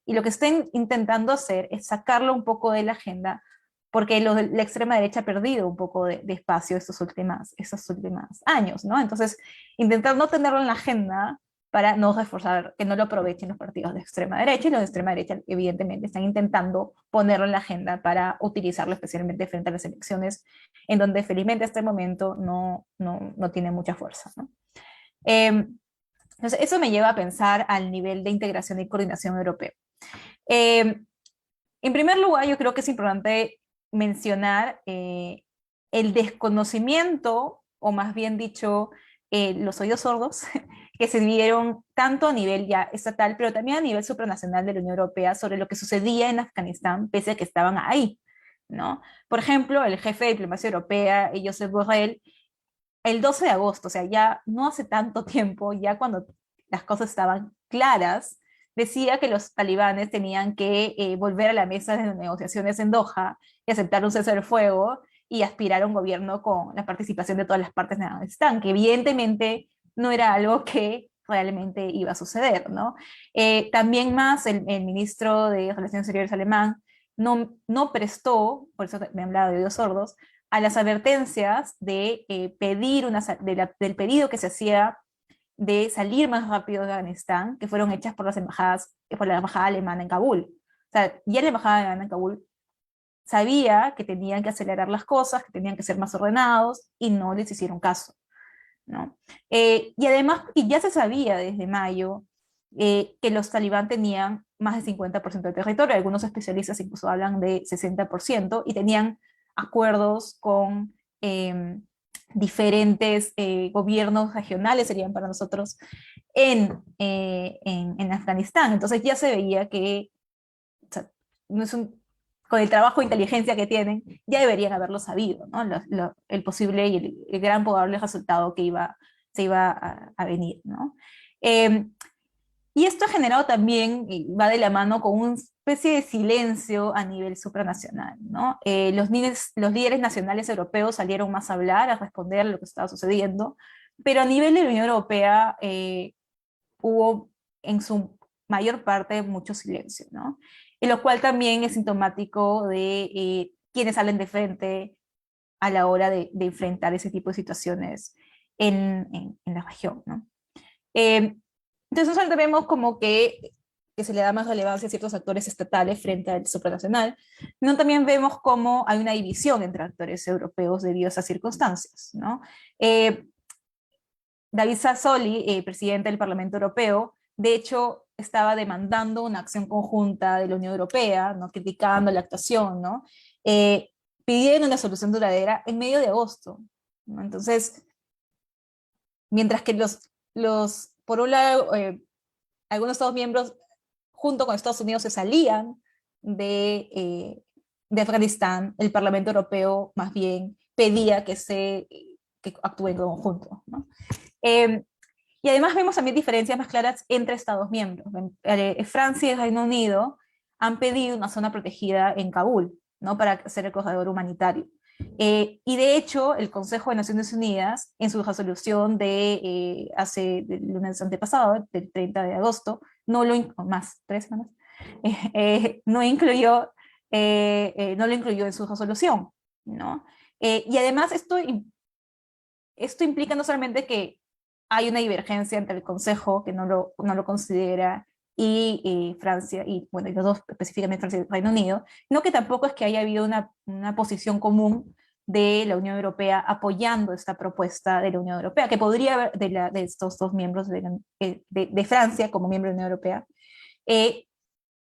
Y lo que estén intentando hacer es sacarlo un poco de la agenda, porque la extrema derecha ha perdido un poco de espacio estos últimos años, ¿no? Entonces, intentar no tenerlo en la agenda para no reforzar, que no lo aprovechen los partidos de extrema derecha, y los de extrema derecha evidentemente están intentando ponerlo en la agenda para utilizarlo especialmente frente a las elecciones, en donde felizmente hasta el momento no tiene mucha fuerza, ¿no? Entonces, eso me lleva a pensar al nivel de integración y coordinación europeo. En primer lugar, yo creo que es importante mencionar el desconocimiento, o más bien dicho, los oídos sordos, que se dieron tanto a nivel ya estatal, pero también a nivel supranacional de la Unión Europea sobre lo que sucedía en Afganistán, pese a que estaban ahí, ¿no? Por ejemplo, el jefe de diplomacia europea, Josep Borrell, el 12 de agosto, o sea, ya no hace tanto tiempo, ya cuando las cosas estaban claras, decía que los talibanes tenían que volver a la mesa de negociaciones en Doha y aceptar un cese del fuego y aspirar a un gobierno con la participación de todas las partes de Afganistán, que evidentemente no era algo que realmente iba a suceder, ¿no? También más el ministro de Relaciones Exteriores alemán no prestó, por eso me he hablado de oídos sordos, a las advertencias de del pedido que se hacía de salir más rápido de Afganistán, que fueron hechas por la embajada alemana en Kabul. O sea, ya la embajada alemana en Kabul sabía que tenían que acelerar las cosas, que tenían que ser más ordenados, y no les hicieron caso, ¿no? Y además, y ya se sabía desde mayo que los talibán tenían más del 50% del territorio, algunos especialistas incluso hablan de 60%, y tenían acuerdos con diferentes gobiernos regionales, serían para nosotros, en Afganistán. Entonces ya se veía que, o sea, no es con el trabajo de inteligencia que tienen, ya deberían haberlo sabido, ¿no? El posible y el gran probable resultado que se iba a venir, ¿no? Y esto ha generado también, y va de la mano con una especie de silencio a nivel supranacional, ¿no? Los líderes nacionales europeos salieron más a hablar, a responder a lo que estaba sucediendo, pero a nivel de la Unión Europea hubo en su mayor parte mucho silencio, ¿no? Y lo cual también es sintomático de quienes salen de frente a la hora de enfrentar ese tipo de situaciones en la región, ¿no? Entonces no solamente vemos como que se le da más relevancia a ciertos actores estatales frente al supranacional, sino también vemos cómo hay una división entre actores europeos debido a esas circunstancias, ¿no? David Sassoli, presidente del Parlamento Europeo, de hecho estaba demandando una acción conjunta de la Unión Europea, ¿no? Criticando la actuación, ¿no? Pidiendo una solución duradera en medio de agosto, ¿no? Entonces, mientras que por un lado, algunos Estados miembros, junto con Estados Unidos, se salían de Afganistán, el Parlamento Europeo más bien pedía que actúen en conjunto, ¿no? Y además vemos también diferencias más claras entre Estados miembros. Francia y el Reino Unido han pedido una zona protegida en Kabul, ¿no? Para hacer el corredor humanitario. Y de hecho, el Consejo de Naciones Unidas, en su resolución del lunes antepasado, del 30 de agosto, no lo más, 3 semanas, no lo incluyó en su resolución, ¿no? Y además esto implica no solamente que hay una divergencia entre el Consejo, que no lo considera, y Francia, y bueno, y los dos, específicamente Francia y Reino Unido, no que tampoco es que haya habido una posición común de la Unión Europea apoyando esta propuesta de la Unión Europea, que podría haber de estos dos miembros de Francia como miembro de la Unión Europea,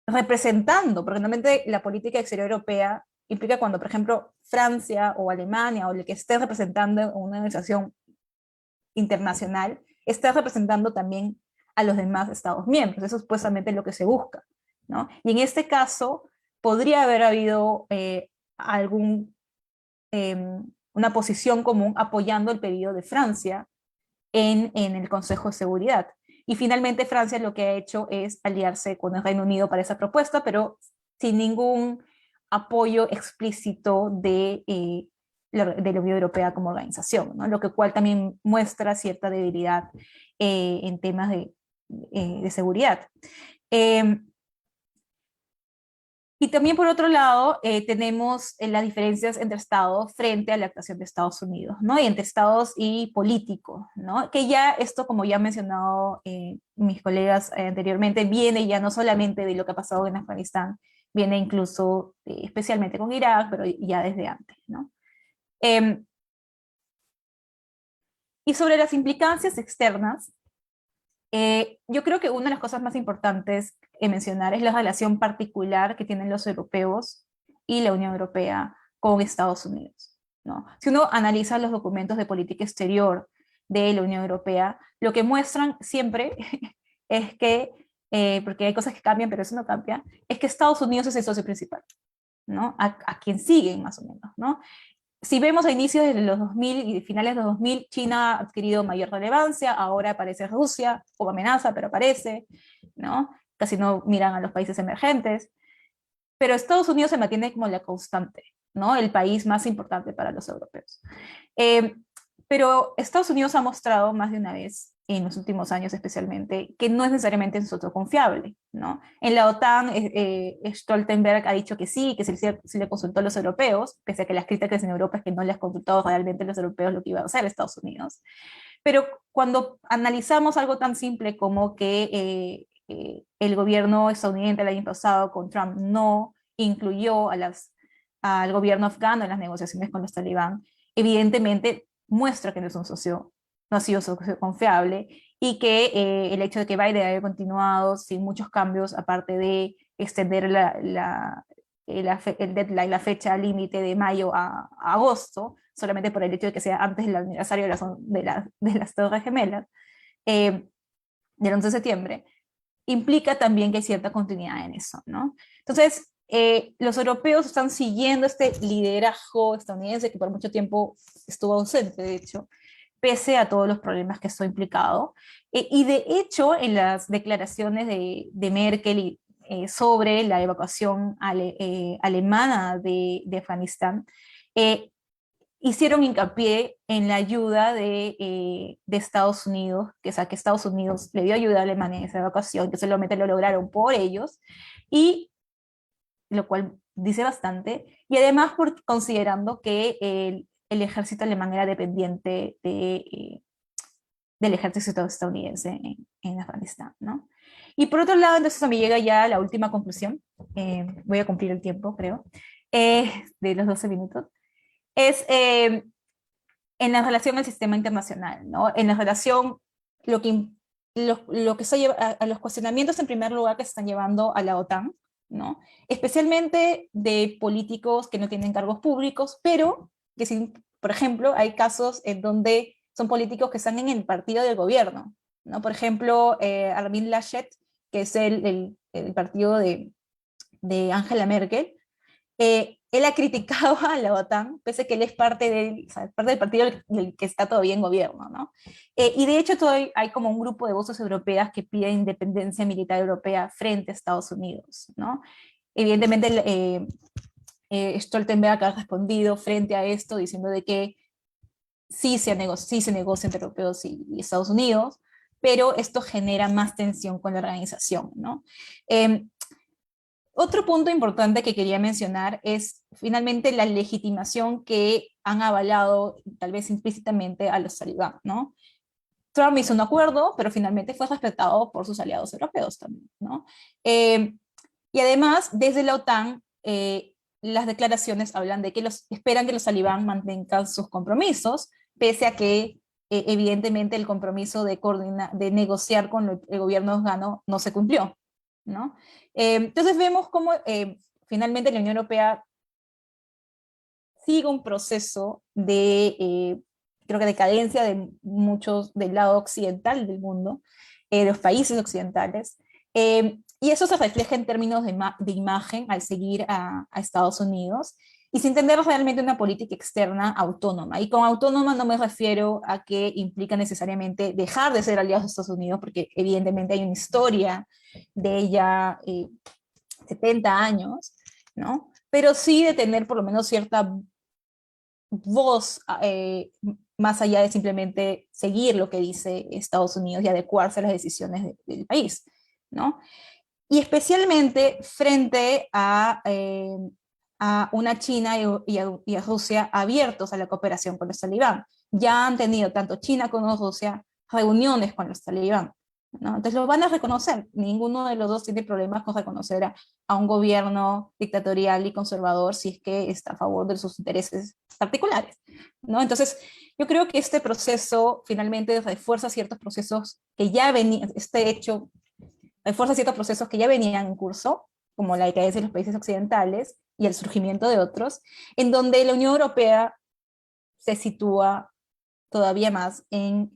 representando, porque normalmente la política exterior europea implica cuando, por ejemplo, Francia o Alemania o el que esté representando una organización internacional está representando también a los demás Estados miembros. Eso es supuestamente lo que se busca, ¿no? Y en este caso podría haber habido una posición común apoyando el pedido de Francia en el Consejo de Seguridad. Y finalmente Francia lo que ha hecho es aliarse con el Reino Unido para esa propuesta, pero sin ningún apoyo explícito de la Unión Europea como organización, ¿no? Lo que cual también muestra cierta debilidad en temas de seguridad. Y también por otro lado tenemos las diferencias entre estados frente a la actuación de Estados Unidos, ¿no? Y entre estados y políticos, ¿no? Que ya esto, como ya han mencionado mis colegas anteriormente, viene ya no solamente de lo que ha pasado en Afganistán, viene incluso especialmente con Irak, pero ya desde antes, ¿no? Y sobre las implicancias externas, yo creo que una de las cosas más importantes mencionar es la relación particular que tienen los europeos y la Unión Europea con Estados Unidos, ¿no? Si uno analiza los documentos de política exterior de la Unión Europea, lo que muestran siempre es que, porque hay cosas que cambian, pero eso no cambia, es que Estados Unidos es el socio principal, ¿no? A quien siguen más o menos, ¿no? Si vemos a inicios de los 2000 y finales de los 2000, China ha adquirido mayor relevancia, ahora aparece Rusia como amenaza, pero aparece, ¿no? Casi no miran a los países emergentes, pero Estados Unidos se mantiene como la constante, ¿no? El país más importante para los europeos. Pero Estados Unidos ha mostrado más de una vez, en los últimos años especialmente, que no es necesariamente un socio confiable, ¿no? En la OTAN, Stoltenberg ha dicho que sí, que sí le consultó a los europeos, pese a que las críticas en Europa es que no le has consultado realmente a los europeos lo que iba a hacer Estados Unidos. Pero cuando analizamos algo tan simple como que el gobierno estadounidense el año pasado con Trump no incluyó al gobierno afgano en las negociaciones con los talibán, evidentemente muestra que no es un socio, no ha sido un socio confiable, y que el hecho de que Biden haya continuado sin muchos cambios, aparte de extender el deadline, la fecha límite de mayo a agosto, solamente por el hecho de que sea antes del aniversario de las Torres Gemelas, del 11 de septiembre, implica también que hay cierta continuidad en eso, ¿no? Entonces, los europeos están siguiendo este liderazgo estadounidense que por mucho tiempo estuvo ausente, de hecho, pese a todos los problemas que esto ha implicado. Y de hecho, en las declaraciones de Merkel sobre la evacuación alemana de Afganistán, hicieron hincapié en la ayuda de Estados Unidos, que Estados Unidos le dio ayuda a Alemania en esa evacuación, que solamente lo lograron por ellos, y lo cual dice bastante, y además considerando que el ejército alemán era dependiente del ejército estadounidense en Afganistán, ¿no? Y por otro lado, entonces a mí llega ya la última conclusión, voy a cumplir el tiempo, creo, de los 12 minutos, es en la relación al sistema internacional, ¿no? En la relación, lo que se lleva a los cuestionamientos en primer lugar que se están llevando a la OTAN, ¿no? Especialmente de políticos que no tienen cargos públicos, pero que sí, por ejemplo, hay casos en donde son políticos que están en el partido del gobierno, ¿no? Por ejemplo, Armin Laschet, que es el partido de Angela Merkel, él ha criticado a la OTAN, pese a que él es o sea, parte del partido del que está todavía en gobierno, ¿no? Y de hecho todavía hay como un grupo de voces europeas que piden independencia militar europea frente a Estados Unidos, ¿no? Evidentemente, Stoltenberg ha respondido frente a esto diciendo de que sí se negocia entre europeos y Estados Unidos, pero esto genera más tensión con la organización, ¿no? Otro punto importante que quería mencionar es finalmente la legitimación que han avalado, tal vez implícitamente, a los talibán, ¿no? Trump hizo un acuerdo, pero finalmente fue respetado por sus aliados europeos también, ¿no? Y además, desde la OTAN, las declaraciones hablan de que esperan que los talibán mantengan sus compromisos, pese a que evidentemente el compromiso de negociar con el gobierno afgano no se cumplió, ¿no? Entonces vemos cómo finalmente la Unión Europea sigue un proceso de, creo que decadencia de muchos del lado occidental del mundo, de los países occidentales, y eso se refleja en términos de imagen al seguir a Estados Unidos y sin tener realmente una política externa autónoma. Y con autónoma no me refiero a que implica necesariamente dejar de ser aliados de Estados Unidos, porque evidentemente hay una historia de ya 70 años, ¿no? Pero sí de tener por lo menos cierta voz más allá de simplemente seguir lo que dice Estados Unidos y adecuarse a las decisiones del país, ¿no? Y especialmente frente a una China y a Rusia abiertos a la cooperación con los talibán. Ya han tenido tanto China como Rusia reuniones con los talibán, ¿no? Entonces lo van a reconocer. Ninguno de los dos tiene problemas con reconocer a un gobierno dictatorial y conservador si es que está a favor de sus intereses particulares, ¿no? Entonces yo creo que este proceso finalmente refuerza ciertos procesos que ya venían, este hecho refuerza ciertos procesos que ya venían en curso, como la decadencia de los países occidentales y el surgimiento de otros, en donde la Unión Europea se sitúa todavía más en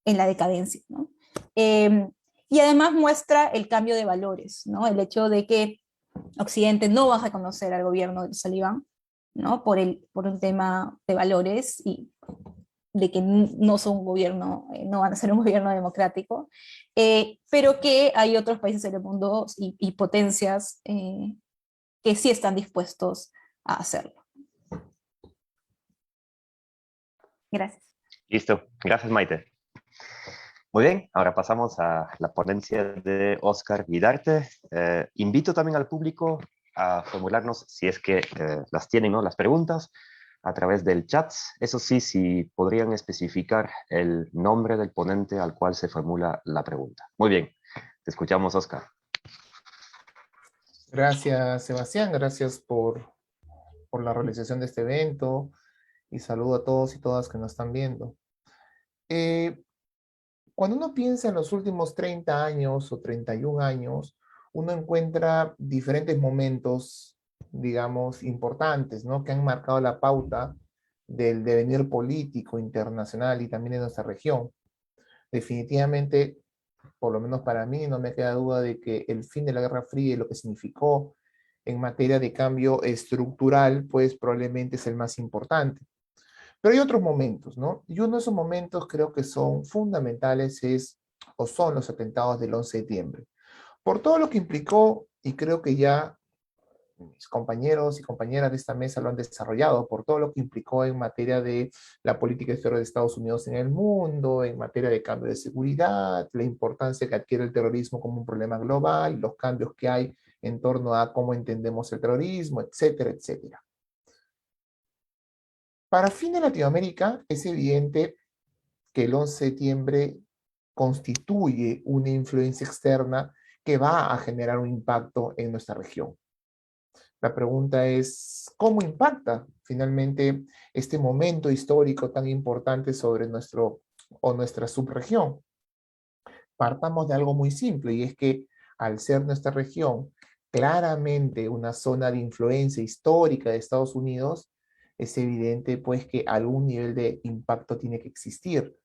la decadencia, ¿no? Y además muestra el cambio de valores, ¿no? El hecho de que Occidente no va a reconocer al gobierno de los talibán, ¿no? Por un tema de valores y de que no son un gobierno, no van a ser un gobierno democrático, pero que hay otros países del mundo y potencias que sí están dispuestos a hacerlo. Gracias. Listo, gracias Maite. Muy bien, ahora pasamos a la ponencia de Óscar Vidarte. Invito también al público a formularnos, si es que las tienen, ¿no?, las preguntas, a través del chat. Eso sí, si podrían especificar el nombre del ponente al cual se formula la pregunta. Muy bien, te escuchamos, Óscar. Gracias, Sebastián. Gracias por la realización de este evento y saludo a todos y todas que nos están viendo. Cuando uno piensa en los últimos 30 años o 31 años, uno encuentra diferentes momentos, digamos, importantes, ¿no?, que han marcado la pauta del devenir político internacional y también en nuestra región. Definitivamente, por lo menos para mí, no me queda duda de que el fin de la Guerra Fría y lo que significó en materia de cambio estructural, pues probablemente es el más importante. Pero hay otros momentos, ¿no? Y uno de esos momentos creo que son fundamentales son los atentados del 11 de septiembre. Por todo lo que implicó, y creo que ya mis compañeros y compañeras de esta mesa lo han desarrollado, por todo lo que implicó en materia de la política exterior de Estados Unidos en el mundo, en materia de cambio de seguridad, la importancia que adquiere el terrorismo como un problema global, los cambios que hay en torno a cómo entendemos el terrorismo, etcétera, etcétera. Para fin de Latinoamérica, es evidente que el 11 de septiembre constituye una influencia externa que va a generar un impacto en nuestra región. La pregunta es, ¿cómo impacta finalmente este momento histórico tan importante sobre nuestra subregión? Partamos de algo muy simple, y es que al ser nuestra región claramente una zona de influencia histórica de Estados Unidos, es evidente pues que algún nivel de impacto tiene que existir.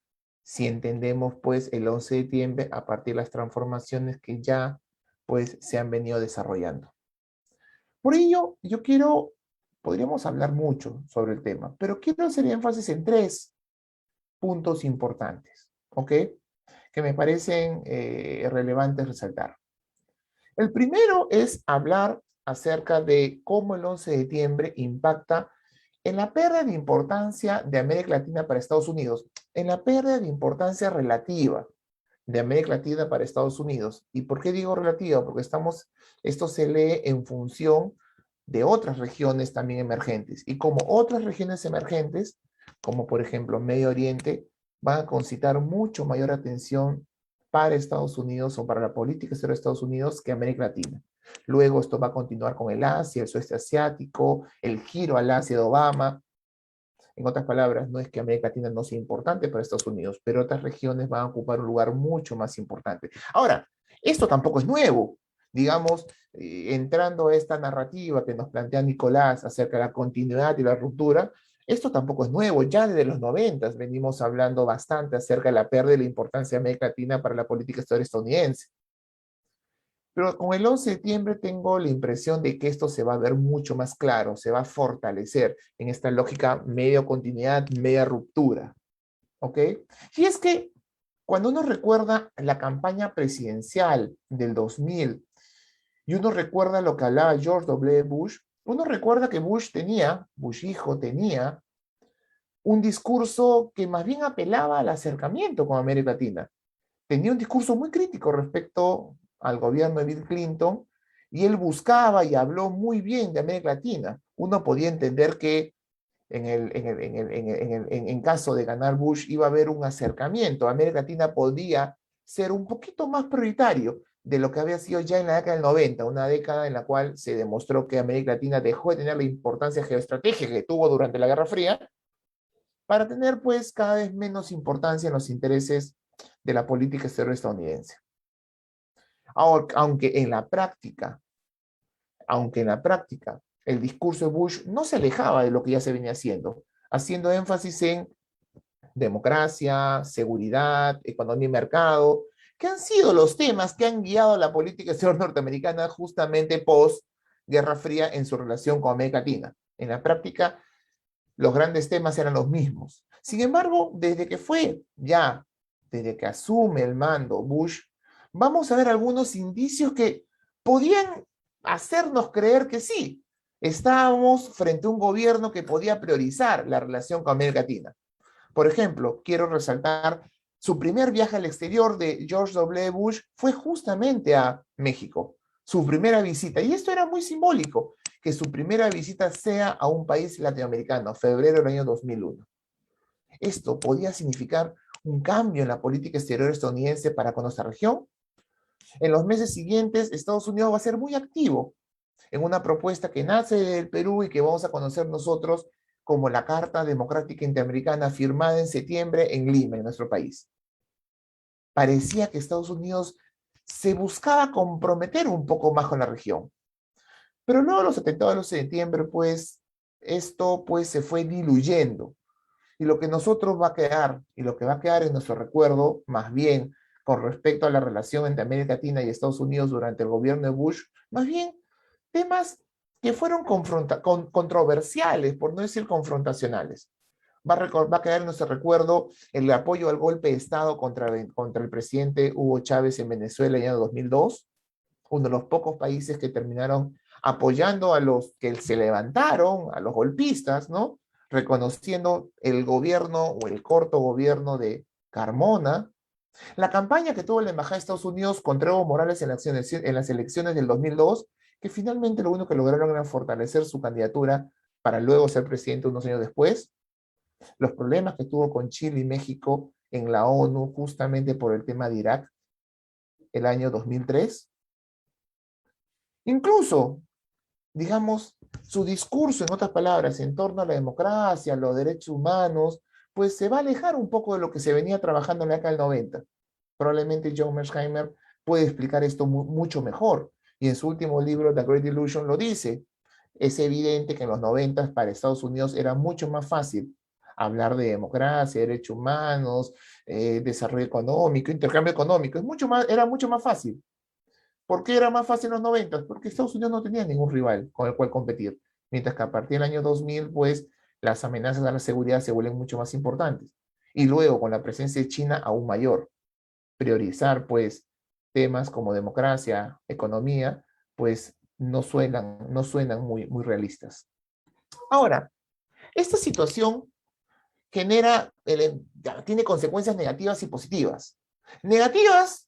Si entendemos pues el 11 de septiembre a partir de las transformaciones que ya pues se han venido desarrollando. Por ello, podríamos hablar mucho sobre el tema, pero quiero hacer énfasis en 3 puntos importantes, ¿ok? Que me parecen relevantes resaltar. El primero es hablar acerca de cómo el 11 de septiembre impacta en la pérdida de importancia de América Latina para Estados Unidos, en la pérdida de importancia relativa de América Latina para Estados Unidos. ¿Y por qué digo relativa? Porque esto se lee en función de otras regiones también emergentes. Y como otras regiones emergentes, como por ejemplo Medio Oriente, van a concitar mucho mayor atención para Estados Unidos o para la política exterior de Estados Unidos que América Latina. Luego esto va a continuar con el Asia, el sudeste asiático, el giro al Asia de Obama. En otras palabras, no es que América Latina no sea importante para Estados Unidos, pero otras regiones van a ocupar un lugar mucho más importante. Ahora, esto tampoco es nuevo. Digamos, entrando a esta narrativa que nos plantea Nicolás acerca de la continuidad y la ruptura, esto tampoco es nuevo. Ya desde los 90 venimos hablando bastante acerca de la pérdida de la importancia de América Latina para la política exterior estadounidense. Pero con el 11 de septiembre tengo la impresión de que esto se va a ver mucho más claro, se va a fortalecer en esta lógica medio continuidad, media ruptura. ¿Ok? Y es que cuando uno recuerda la campaña presidencial del 2000 y uno recuerda lo que hablaba George W. Bush, uno recuerda que Bush hijo tenía un discurso que más bien apelaba al acercamiento con América Latina. Tenía un discurso muy crítico respecto al gobierno de Bill Clinton y él buscaba y habló muy bien de América Latina. Uno podía entender que en caso de ganar Bush iba a haber un acercamiento. América Latina podía ser un poquito más prioritario de lo que había sido ya en la década del 90, una década en la cual se demostró que América Latina dejó de tener la importancia geoestratégica que tuvo durante la Guerra Fría para tener pues cada vez menos importancia en los intereses de la política exterior estadounidense. Aunque en la práctica el discurso de Bush no se alejaba de lo que ya se venía haciendo énfasis en democracia, seguridad, economía y mercado, que han sido los temas que han guiado la política exterior norteamericana justamente post Guerra Fría en su relación con América Latina. En la práctica, los grandes temas eran los mismos. Sin embargo, desde que asume el mando Bush, vamos a ver algunos indicios que podían hacernos creer que sí, estábamos frente a un gobierno que podía priorizar la relación con América Latina. Por ejemplo, quiero resaltar su primer viaje al exterior de George W. Bush fue justamente a México, su primera visita. Y esto era muy simbólico, que su primera visita sea a un país latinoamericano, febrero del año 2001. Esto podía significar un cambio en la política exterior estadounidense para con nuestra región. En los meses siguientes, Estados Unidos va a ser muy activo en una propuesta que nace del Perú y que vamos a conocer nosotros como la Carta Democrática Interamericana firmada en septiembre en Lima, en nuestro país. Parecía que Estados Unidos se buscaba comprometer un poco más con la región. Pero luego los atentados de septiembre, pues, esto pues se fue diluyendo. Y lo que nosotros va a quedar, y lo que va a quedar en nuestro recuerdo, más bien con respecto a la relación entre América Latina y Estados Unidos durante el gobierno de Bush, más bien temas que fueron controversiales, por no decir confrontacionales. Va a quedar en nuestro recuerdo el apoyo al golpe de Estado contra el presidente Hugo Chávez en Venezuela en el año 2002, uno de los pocos países que terminaron apoyando a los que se levantaron, a los golpistas, ¿no? Reconociendo el gobierno o el corto gobierno de Carmona. La campaña que tuvo la Embajada de Estados Unidos contra Evo Morales en las elecciones del 2002, que finalmente lo único que lograron era fortalecer su candidatura para luego ser presidente unos años después. Los problemas que tuvo con Chile y México en la ONU justamente por el tema de Irak el año 2003. Incluso, digamos, su discurso, en otras palabras, en torno a la democracia, a los derechos humanos, pues se va a alejar un poco de lo que se venía trabajando en la década del 90. Probablemente John Mearsheimer puede explicar esto mucho mejor. Y en su último libro, The Great Illusion, lo dice. Es evidente que en los 90 para Estados Unidos era mucho más fácil hablar de democracia, derechos humanos, desarrollo económico, intercambio económico. Era mucho más fácil. ¿Por qué era más fácil en los 90? Porque Estados Unidos no tenía ningún rival con el cual competir. Mientras que a partir del año 2000, pues, las amenazas a la seguridad se vuelven mucho más importantes. Y luego, con la presencia de China aún mayor, priorizar, pues, temas como democracia, economía, pues, no suenan muy realistas. Ahora, esta situación tiene consecuencias negativas y positivas. Negativas,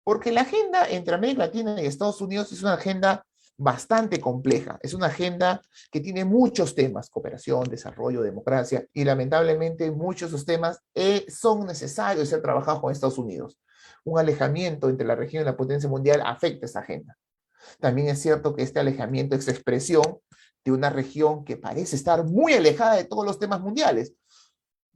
porque la agenda entre América Latina y Estados Unidos es una agenda bastante compleja. Es una agenda que tiene muchos temas: cooperación, desarrollo, democracia, y lamentablemente muchos de esos temas son necesarios ser trabajados con Estados Unidos. Un alejamiento entre la región y la potencia mundial afecta esa agenda. También es cierto que este alejamiento es expresión de una región que parece estar muy alejada de todos los temas mundiales.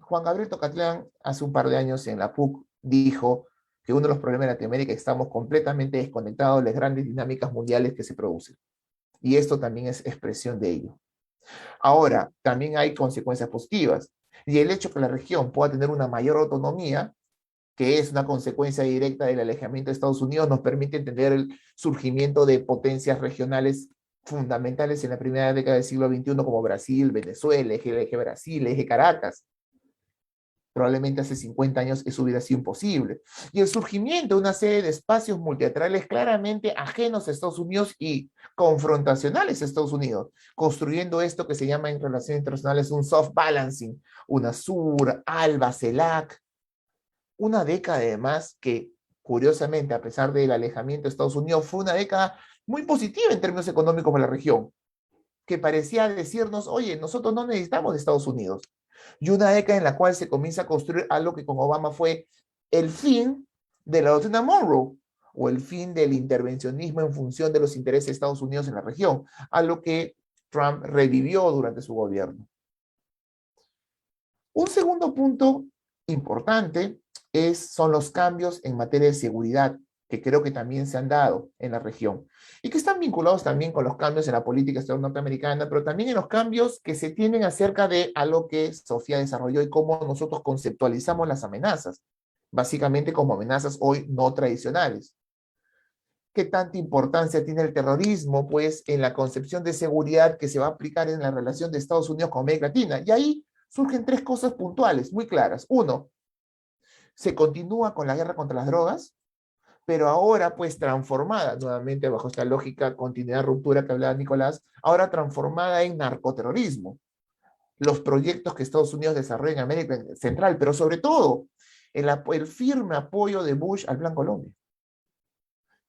Juan Gabriel Tocatlán, hace un par de años en la PUC, dijo que uno de los problemas de Latinoamérica es que estamos completamente desconectados de las grandes dinámicas mundiales que se producen. Y esto también es expresión de ello. Ahora, también hay consecuencias positivas. Y el hecho que la región pueda tener una mayor autonomía, que es una consecuencia directa del alejamiento de Estados Unidos, nos permite entender el surgimiento de potencias regionales fundamentales en la primera década del siglo XXI, como Brasil, Venezuela, eje Brasil, eje Caracas. Probablemente hace 50 años eso hubiera sido imposible. Y el surgimiento de una serie de espacios multilaterales claramente ajenos a Estados Unidos y confrontacionales a Estados Unidos, construyendo esto que se llama en relaciones internacionales un soft balancing, UNASUR, ALBA, CELAC, una década además que, curiosamente, a pesar del alejamiento de Estados Unidos, fue una década muy positiva en términos económicos para la región, que parecía decirnos: oye, nosotros no necesitamos de Estados Unidos. Y una década en la cual se comienza a construir algo que con Obama fue el fin de la doctrina Monroe, o el fin del intervencionismo en función de los intereses de Estados Unidos en la región, algo que Trump revivió durante su gobierno. Un segundo punto importante son los cambios en materia de seguridad, que creo que también se han dado en la región, y que están vinculados también con los cambios en la política exterior norteamericana, pero también en los cambios que se tienen acerca de algo que Sofía desarrolló y cómo nosotros conceptualizamos las amenazas, básicamente como amenazas hoy no tradicionales. ¿Qué tanta importancia tiene el terrorismo, pues, en la concepción de seguridad que se va a aplicar en la relación de Estados Unidos con América Latina? Y ahí surgen tres cosas puntuales, muy claras. Uno, se continúa con la guerra contra las drogas, pero ahora pues transformada, nuevamente bajo esta lógica continuidad ruptura que hablaba Nicolás, ahora transformada en narcoterrorismo. Los proyectos que Estados Unidos desarrolla en América Central, pero sobre todo el firme apoyo de Bush al Plan Colombia.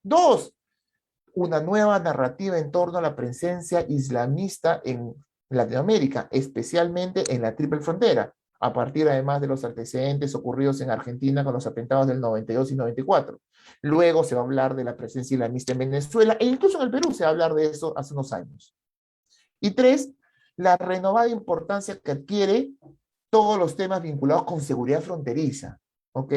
Dos, una nueva narrativa en torno a la presencia islamista en Latinoamérica, especialmente en la Triple Frontera, a partir además de los antecedentes ocurridos en Argentina con los atentados del 92 y 94. Luego se va a hablar de la presencia islamista en Venezuela, e incluso en el Perú se va a hablar de eso hace unos años. Y tres, la renovada importancia que adquiere todos los temas vinculados con seguridad fronteriza, ¿ok?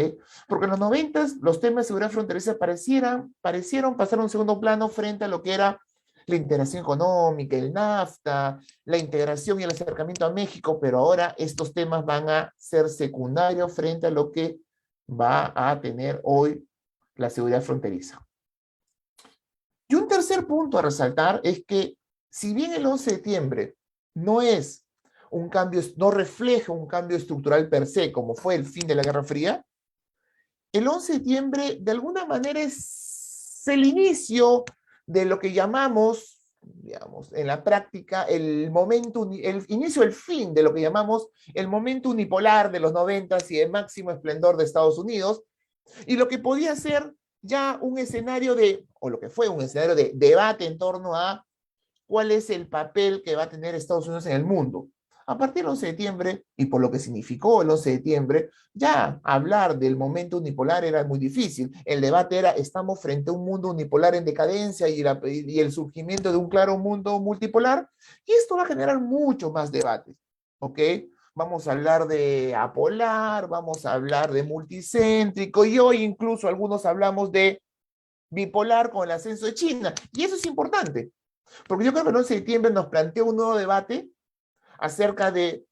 Porque en los 90 los temas de seguridad fronteriza parecieron pasar a un segundo plano frente a lo que era la integración económica, el NAFTA, la integración y el acercamiento a México, pero ahora estos temas van a ser secundarios frente a lo que va a tener hoy la seguridad fronteriza. Y un tercer punto a resaltar es que, si bien el 11 de septiembre no es un cambio, no refleja un cambio estructural per se, como fue el fin de la Guerra Fría, el 11 de septiembre de alguna manera es el inicio de lo que llamamos, digamos, en la práctica, el inicio del fin de lo que llamamos el momento unipolar de los 90 y de máximo esplendor de Estados Unidos, y lo que podía ser ya un escenario o lo que fue un escenario de debate en torno a cuál es el papel que va a tener Estados Unidos en el mundo. A partir del 11 de septiembre, y por lo que significó el 11 de septiembre, ya hablar del momento unipolar era muy difícil. El debate era: estamos frente a un mundo unipolar en decadencia y el surgimiento de un claro mundo multipolar, y esto va a generar mucho más debates, ¿ok? Vamos a hablar de apolar, vamos a hablar de multicéntrico, y hoy incluso algunos hablamos de bipolar con el ascenso de China, y eso es importante. Porque yo creo que el 11 de septiembre nos planteó un nuevo debate acerca del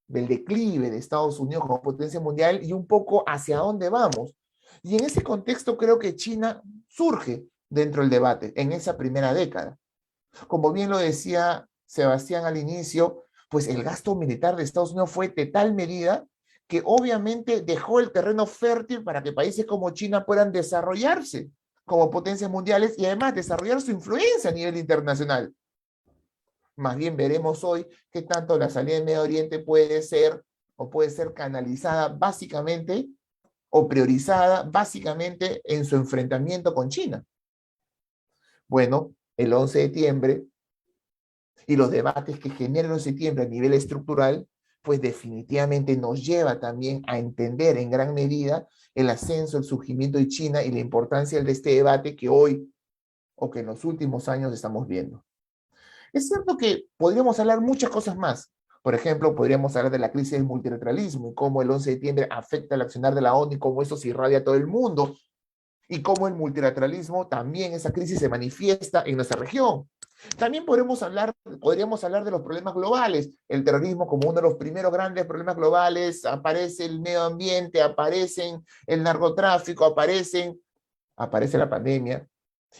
declive de Estados Unidos como potencia mundial y un poco hacia dónde vamos. Y en ese contexto creo que China surge dentro del debate, en esa primera década. Como bien lo decía Sebastián al inicio, pues el gasto militar de Estados Unidos fue de tal medida que obviamente dejó el terreno fértil para que países como China puedan desarrollarse como potencias mundiales y además desarrollar su influencia a nivel internacional. Más bien veremos hoy qué tanto la salida del Medio Oriente puede ser o puede ser canalizada básicamente o priorizada básicamente en su enfrentamiento con China. Bueno, el 11 de septiembre y los debates que genera el 11 de septiembre a nivel estructural, pues definitivamente nos lleva también a entender en gran medida el ascenso, el surgimiento de China y la importancia de este debate que hoy o que en los últimos años estamos viendo. Es cierto que podríamos hablar muchas cosas más. Por ejemplo, podríamos hablar de la crisis del multilateralismo y cómo el 11 de septiembre afecta el accionar de la ONU y cómo eso se irradia a todo el mundo y cómo el multilateralismo también, esa crisis se manifiesta en nuestra región. También podríamos hablar de los problemas globales, el terrorismo como uno de los primeros grandes problemas globales, aparece el medio ambiente, aparecen el narcotráfico, aparece la pandemia,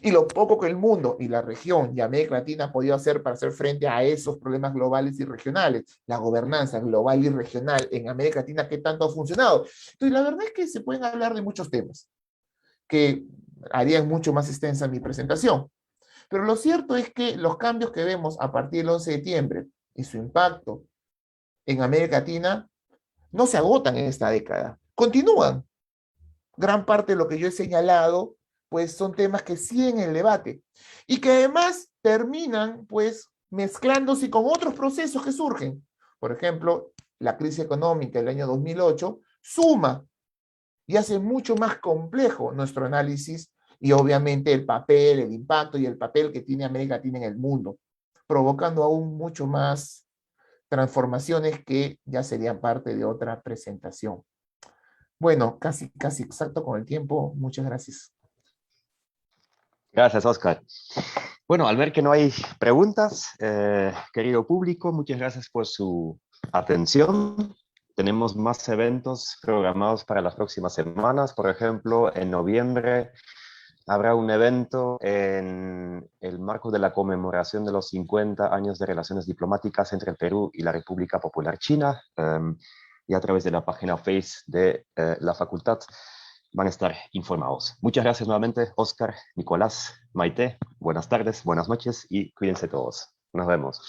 y lo poco que el mundo y la región y América Latina ha podido hacer para hacer frente a esos problemas globales y regionales, la gobernanza global y regional en América Latina, ¿qué tanto ha funcionado? Entonces, la verdad es que se pueden hablar de muchos temas que harían mucho más extensa mi presentación. Pero lo cierto es que los cambios que vemos a partir del 11 de septiembre y su impacto en América Latina no se agotan en esta década, continúan. Gran parte de lo que yo he señalado, pues son temas que siguen en el debate y que además terminan, pues, mezclándose con otros procesos que surgen. Por ejemplo, la crisis económica del año 2008 suma y hace mucho más complejo nuestro análisis y obviamente el papel, el impacto y el papel que tiene América Latina en el mundo, provocando aún mucho más transformaciones que ya serían parte de otra presentación. Bueno, casi exacto con el tiempo. Muchas gracias. Gracias, Oscar. Bueno, al ver que no hay preguntas, querido público, muchas gracias por su atención. Tenemos más eventos programados para las próximas semanas. Por ejemplo, en noviembre habrá un evento en el marco de la conmemoración de los 50 años de relaciones diplomáticas entre el Perú y la República Popular China. Y a través de la página Face de la facultad van a estar informados. Muchas gracias nuevamente, Oscar, Nicolás, Maite. Buenas tardes, buenas noches y cuídense todos. Nos vemos.